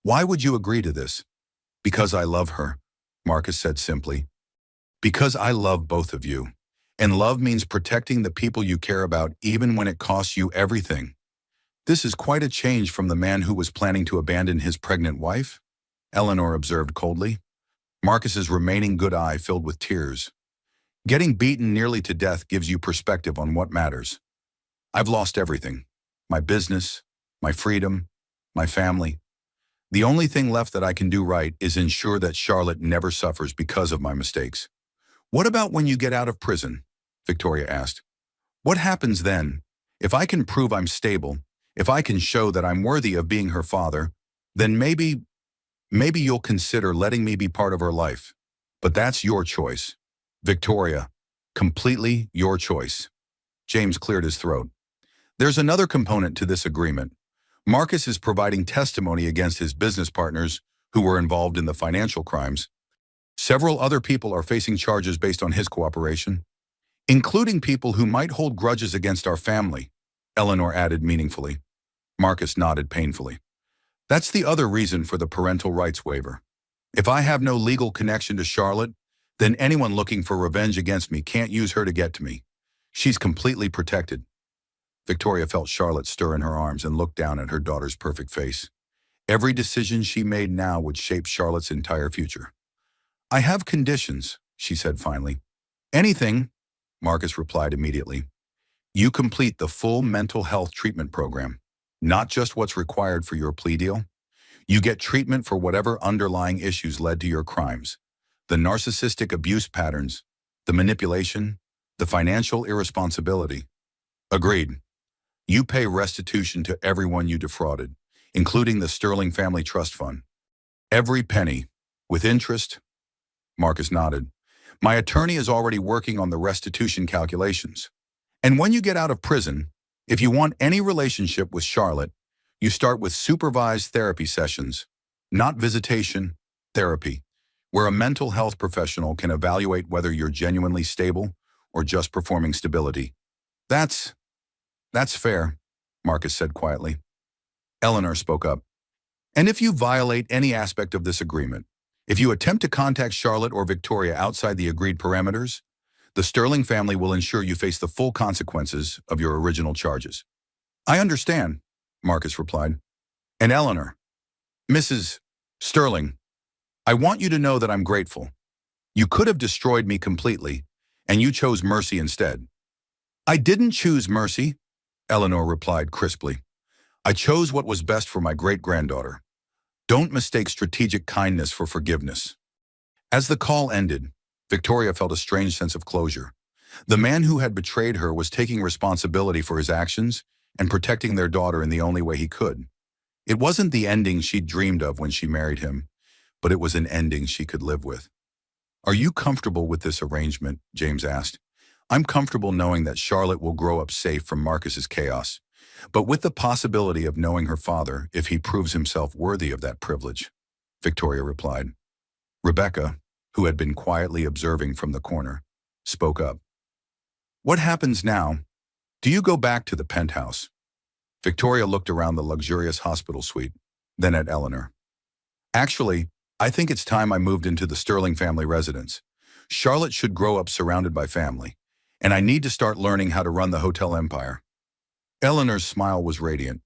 "Why would you agree to this?" "Because I love her," Marcus said simply. "Because I love both of you. And love means protecting the people you care about even when it costs you everything." "This is quite a change from the man who was planning to abandon his pregnant wife," Eleanor observed coldly. Marcus's remaining good eye filled with tears. "Getting beaten nearly to death gives you perspective on what matters. I've lost everything. My business, my freedom, my family. The only thing left that I can do right is ensure that Charlotte never suffers because of my mistakes." "What about when you get out of prison?" Victoria asked. "What happens then? If I can prove I'm stable, if I can show that I'm worthy of being her father, then maybe you'll consider letting me be part of her life. But that's your choice. Victoria, completely your choice." James cleared his throat. "There's another component to this agreement. Marcus is providing testimony against his business partners who were involved in the financial crimes. Several other people are facing charges based on his cooperation, including people who might hold grudges against our family," Eleanor added meaningfully. Marcus nodded painfully. "That's the other reason for the parental rights waiver. If I have no legal connection to Charlotte, then anyone looking for revenge against me can't use her to get to me. She's completely protected." Victoria felt Charlotte stir in her arms and looked down at her daughter's perfect face. Every decision she made now would shape Charlotte's entire future. "I have conditions," she said finally. "Anything," Marcus replied immediately. "You complete the full mental health treatment program, not just what's required for your plea deal. You get treatment for whatever underlying issues led to your crimes, the narcissistic abuse patterns, the manipulation, the financial irresponsibility." "Agreed. You pay restitution to everyone you defrauded, including the Sterling Family Trust Fund. Every penny, with interest." Marcus nodded. "My attorney is already working on the restitution calculations. And when you get out of prison, if you want any relationship with Charlotte, you start with supervised therapy sessions, not visitation, therapy, where a mental health professional can evaluate whether you're genuinely stable or just performing stability." That's fair," Marcus said quietly. Eleanor spoke up. "And if you violate any aspect of this agreement, if you attempt to contact Charlotte or Victoria outside the agreed parameters, the Sterling family will ensure you face the full consequences of your original charges." "I understand," Marcus replied. "And Eleanor, Mrs. Sterling, I want you to know that I'm grateful. You could have destroyed me completely, and you chose mercy instead. I didn't choose mercy, Eleanor replied crisply. I chose what was best for my great-granddaughter. Don't mistake strategic kindness for forgiveness. As the call ended, Victoria felt a strange sense of closure. The man who had betrayed her was taking responsibility for his actions and protecting their daughter in the only way he could. It wasn't the ending she'd dreamed of when she married him, but it was an ending she could live with. Are you comfortable with this arrangement? James asked. I'm comfortable knowing that Charlotte will grow up safe from Marcus's chaos, but with the possibility of knowing her father if he proves himself worthy of that privilege, Victoria replied. Rebecca, who had been quietly observing from the corner, spoke up. What happens now? Do you go back to the penthouse? Victoria looked around the luxurious hospital suite, then at Eleanor. Actually, I think it's time I moved into the Sterling family residence. Charlotte should grow up surrounded by family, and I need to start learning how to run the hotel empire. Eleanor's smile was radiant.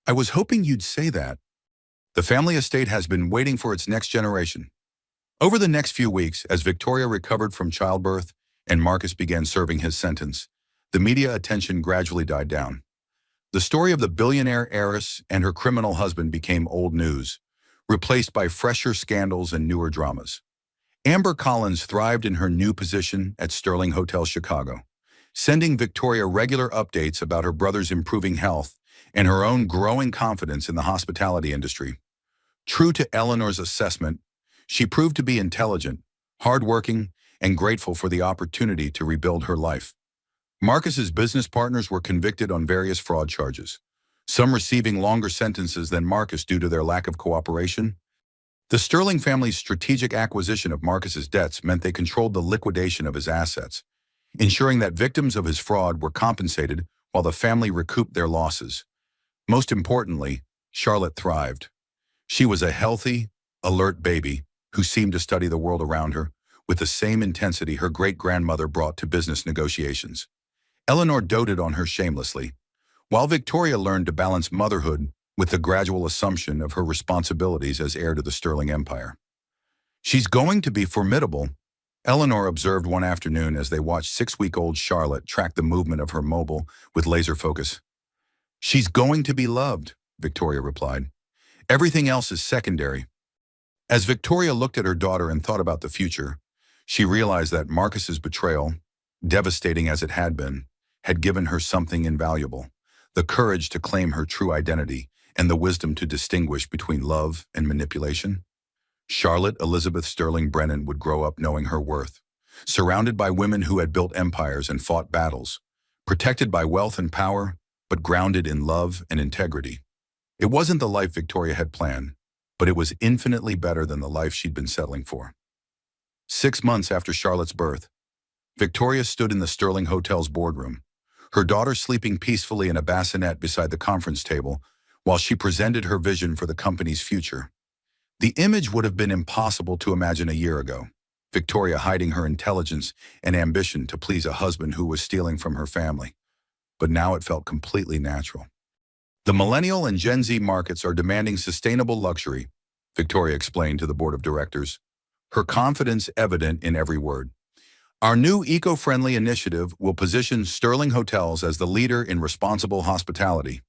I was hoping you'd say that. The family estate has been waiting for its next generation. Over the next few weeks, as Victoria recovered from childbirth and Marcus began serving his sentence, the media attention gradually died down. The story of the billionaire heiress and her criminal husband became old news, replaced by fresher scandals and newer dramas. Amber Collins thrived in her new position at Sterling Hotel Chicago, sending Victoria regular updates about her brother's improving health and her own growing confidence in the hospitality industry. True to Eleanor's assessment, she proved to be intelligent, hardworking, and grateful for the opportunity to rebuild her life. Marcus's business partners were convicted on various fraud charges, some receiving longer sentences than Marcus due to their lack of cooperation. The Sterling family's strategic acquisition of Marcus's debts meant they controlled the liquidation of his assets, ensuring that victims of his fraud were compensated while the family recouped their losses. Most importantly, Charlotte thrived. She was a healthy, alert baby who seemed to study the world around her with the same intensity her great-grandmother brought to business negotiations. Eleanor doted on her shamelessly, while Victoria learned to balance motherhood with the gradual assumption of her responsibilities as heir to the Sterling Empire. She's going to be formidable, Eleanor observed one afternoon as they watched 6-week-old Charlotte track the movement of her mobile with laser focus. She's going to be loved, Victoria replied. Everything else is secondary. As Victoria looked at her daughter and thought about the future, she realized that Marcus's betrayal, devastating as it had been, had given her something invaluable: the courage to claim her true identity and the wisdom to distinguish between love and manipulation. Charlotte Elizabeth Sterling Brennan would grow up knowing her worth, surrounded by women who had built empires and fought battles, protected by wealth and power, but grounded in love and integrity. It wasn't the life Victoria had planned, but it was infinitely better than the life she'd been settling for. 6 months after Charlotte's birth, Victoria stood in the Sterling Hotel's boardroom, her daughter sleeping peacefully in a bassinet beside the conference table while she presented her vision for the company's future. The image would have been impossible to imagine a year ago, Victoria hiding her intelligence and ambition to please a husband who was stealing from her family. But now it felt completely natural. The millennial and Gen Z markets are demanding sustainable luxury, Victoria explained to the board of directors, her confidence evident in every word. Our new eco-friendly initiative will position Sterling Hotels as the leader in responsible hospitality.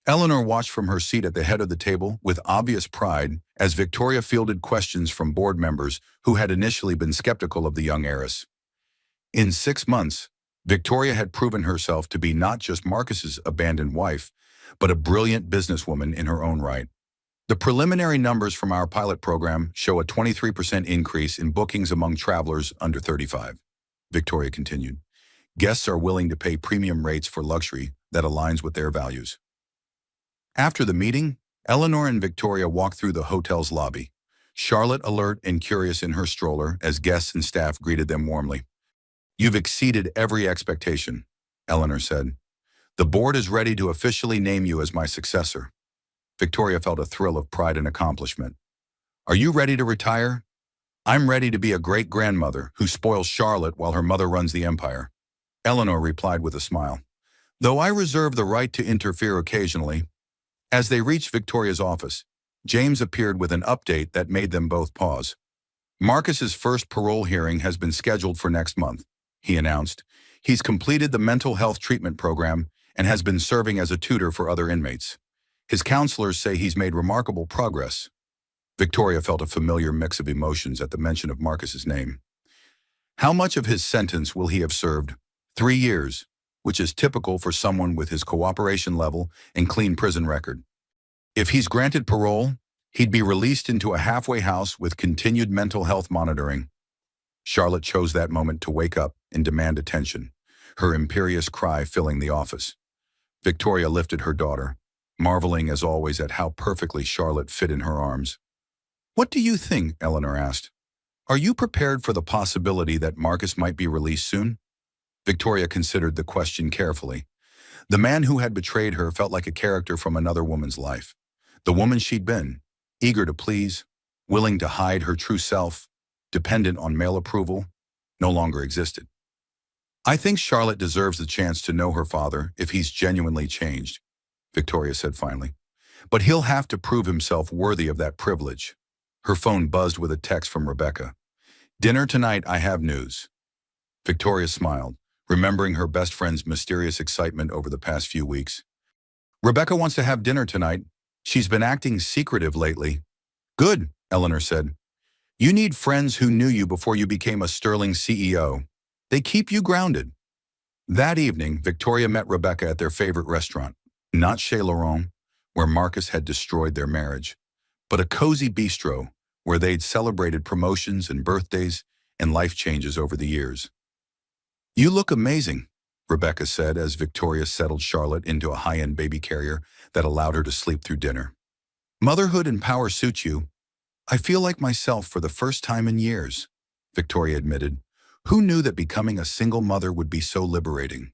Eleanor watched from her seat at the head of the table with obvious pride as Victoria fielded questions from board members who had initially been skeptical of the young heiress. In 6 months, Victoria had proven herself to be not just Marcus's abandoned wife, but a brilliant businesswoman in her own right. The preliminary numbers from our pilot program show a 23% increase in bookings among travelers under 35. Victoria continued. Guests are willing to pay premium rates for luxury that aligns with their values. After the meeting, Eleanor and Victoria walked through the hotel's lobby, Charlotte alert and curious in her stroller as guests and staff greeted them warmly. You've exceeded every expectation, Eleanor said. The board is ready to officially name you as my successor. Victoria felt a thrill of pride and accomplishment. Are you ready to retire? I'm ready to be a great-grandmother who spoils Charlotte while her mother runs the empire. Eleanor replied with a smile. Though I reserve the right to interfere occasionally. As they reached Victoria's office, James appeared with an update that made them both pause. Marcus's first parole hearing has been scheduled for next month, he announced. He's completed the mental health treatment program and has been serving as a tutor for other inmates. His counselors say he's made remarkable progress. Victoria felt a familiar mix of emotions at the mention of Marcus's name. How much of his sentence will he have served? 3 years, which is typical for someone with his cooperation level and clean prison record. If he's granted parole, he'd be released into a halfway house with continued mental health monitoring. Charlotte chose that moment to wake up and demand attention, her imperious cry filling the office. Victoria lifted her daughter, marveling as always at how perfectly Charlotte fit in her arms. "What do you think?" Eleanor asked. "Are you prepared for the possibility that Marcus might be released soon?" Victoria considered the question carefully. The man who had betrayed her felt like a character from another woman's life. The woman she'd been, eager to please, willing to hide her true self, dependent on male approval, no longer existed. "I think Charlotte deserves the chance to know her father if he's genuinely changed," Victoria said finally. "But he'll have to prove himself worthy of that privilege." Her phone buzzed with a text from Rebecca. "Dinner tonight, I have news." Victoria smiled, remembering her best friend's mysterious excitement over the past few weeks. "Rebecca wants to have dinner tonight. She's been acting secretive lately." "Good," Eleanor said. "You need friends who knew you before you became a sterling CEO. They keep you grounded." That evening, Victoria met Rebecca at their favorite restaurant, not Chez Laurent, where Marcus had destroyed their marriage, but a cozy bistro where they'd celebrated promotions and birthdays and life changes over the years. "You look amazing," Rebecca said as Victoria settled Charlotte into a high-end baby carrier that allowed her to sleep through dinner. "Motherhood and power suit you. I feel like myself for the first time in years," Victoria admitted. "Who knew that becoming a single mother would be so liberating?"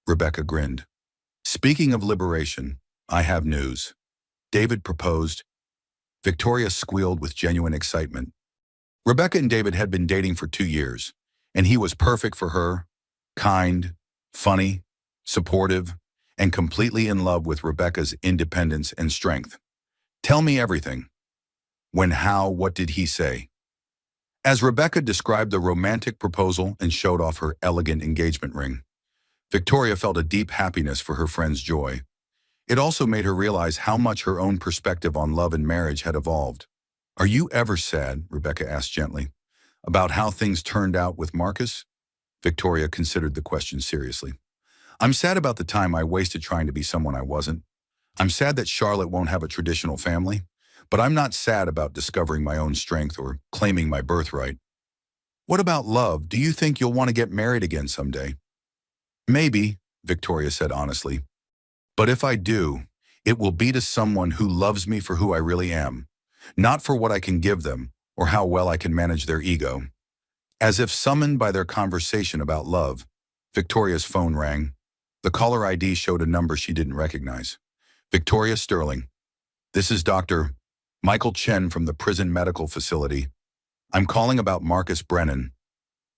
Rebecca grinned. "Speaking of liberation, I have news." David proposed. Victoria squealed with genuine excitement. Rebecca and David had been dating for 2 years, and he was perfect for her, kind, funny, supportive, and completely in love with Rebecca's independence and strength. "Tell me everything." What did he say? As Rebecca described the romantic proposal and showed off her elegant engagement ring, Victoria felt a deep happiness for her friend's joy. It also made her realize how much her own perspective on love and marriage had evolved. "Are you ever sad," Rebecca asked gently, "about how things turned out with Marcus?" Victoria considered the question seriously. "I'm sad about the time I wasted trying to be someone I wasn't. I'm sad that Charlotte won't have a traditional family, but I'm not sad about discovering my own strength or claiming my birthright." "What about love? Do you think you'll want to get married again someday?" "Maybe," Victoria said honestly. "But if I do, it will be to someone who loves me for who I really am, not for what I can give them or how well I can manage their ego." As if summoned by their conversation about love, Victoria's phone rang. The caller ID showed a number she didn't recognize. "Victoria Sterling. This is Dr. Michael Chen from the prison medical facility. I'm calling about Marcus Brennan."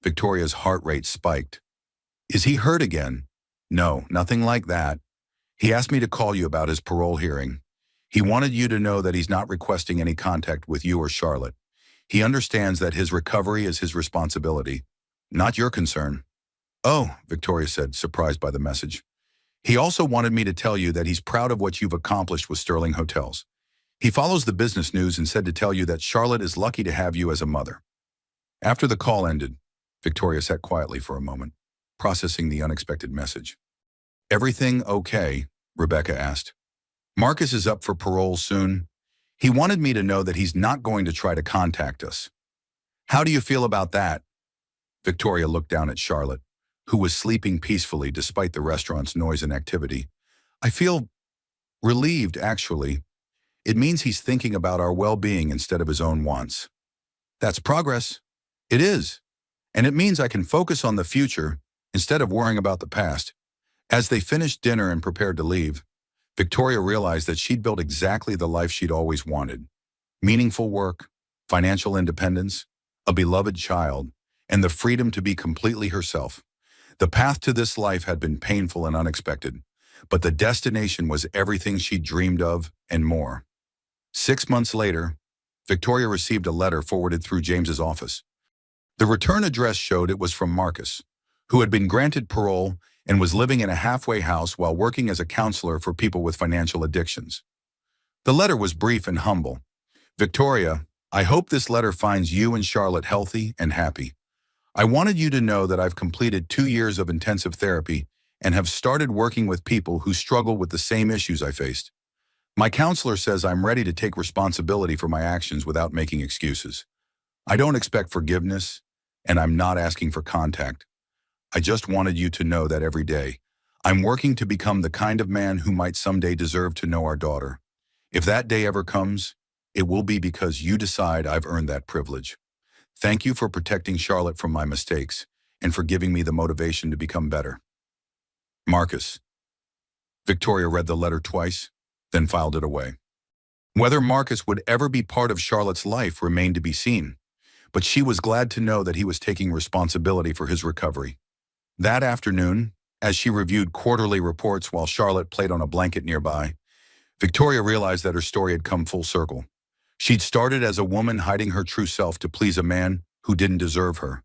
Victoria's heart rate spiked. "Is he hurt again?" "No, nothing like that. He asked me to call you about his parole hearing. He wanted you to know that he's not requesting any contact with you or Charlotte. He understands that his recovery is his responsibility, not your concern." "Oh," Victoria said, surprised by the message. "He also wanted me to tell you that he's proud of what you've accomplished with Sterling Hotels. He follows the business news and said to tell you that Charlotte is lucky to have you as a mother." After the call ended, Victoria sat quietly for a moment, processing the unexpected message. "Everything okay?" Rebecca asked. "Marcus is up for parole soon. He wanted me to know that he's not going to try to contact us. How do you feel about that?" Victoria looked down at Charlotte, who was sleeping peacefully despite the restaurant's noise and activity. "I feel relieved, actually. It means he's thinking about our well-being instead of his own wants." "That's progress." "It is. And it means I can focus on the future instead of worrying about the past." As they finished dinner and prepared to leave, Victoria realized that she'd built exactly the life she'd always wanted. Meaningful work, financial independence, a beloved child, and the freedom to be completely herself. The path to this life had been painful and unexpected, but the destination was everything she'd dreamed of and more. 6 months later, Victoria received a letter forwarded through James's office. The return address showed it was from Marcus, who had been granted parole and was living in a halfway house while working as a counselor for people with financial addictions. The letter was brief and humble. Victoria, I hope this letter finds you and Charlotte healthy and happy. I wanted you to know that I've completed 2 years of intensive therapy and have started working with people who struggle with the same issues I faced. My counselor says I'm ready to take responsibility for my actions without making excuses. I don't expect forgiveness, and I'm not asking for contact. I just wanted you to know that every day, I'm working to become the kind of man who might someday deserve to know our daughter. If that day ever comes, it will be because you decide I've earned that privilege. Thank you for protecting Charlotte from my mistakes and for giving me the motivation to become better. Marcus. Victoria read the letter twice, then filed it away. Whether Marcus would ever be part of Charlotte's life remained to be seen, but she was glad to know that he was taking responsibility for his recovery. That afternoon, as she reviewed quarterly reports while Charlotte played on a blanket nearby, Victoria realized that her story had come full circle. She'd started as a woman hiding her true self to please a man who didn't deserve her.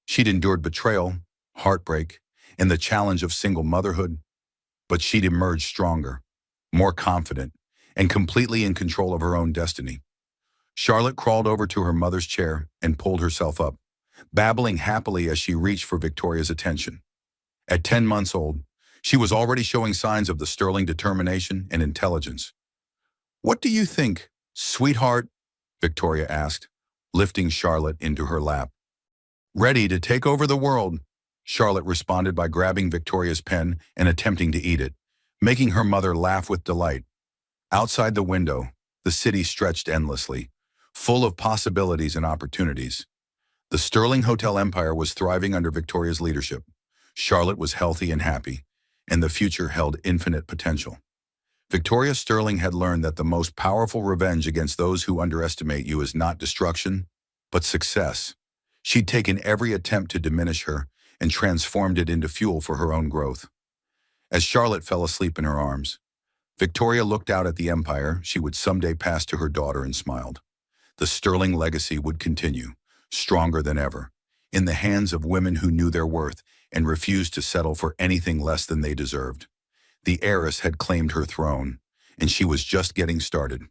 She'd endured betrayal, heartbreak, and the challenge of single motherhood, but she'd emerged stronger, more confident, and completely in control of her own destiny. Charlotte crawled over to her mother's chair and pulled herself up, babbling happily as she reached for Victoria's attention. At 10 months old, she was already showing signs of the sterling determination and intelligence. "What do you think, sweetheart?" Victoria asked, lifting Charlotte into her lap. "Ready to take over the world," Charlotte responded by grabbing Victoria's pen and attempting to eat it, making her mother laugh with delight. Outside the window, the city stretched endlessly, full of possibilities and opportunities. The Sterling Hotel empire was thriving under Victoria's leadership. Charlotte was healthy and happy, and the future held infinite potential. Victoria Sterling had learned that the most powerful revenge against those who underestimate you is not destruction, but success. She'd taken every attempt to diminish her and transformed it into fuel for her own growth. As Charlotte fell asleep in her arms, Victoria looked out at the empire she would someday pass to her daughter and smiled. The Sterling legacy would continue, stronger than ever, in the hands of women who knew their worth and refused to settle for anything less than they deserved. The heiress had claimed her throne, and she was just getting started.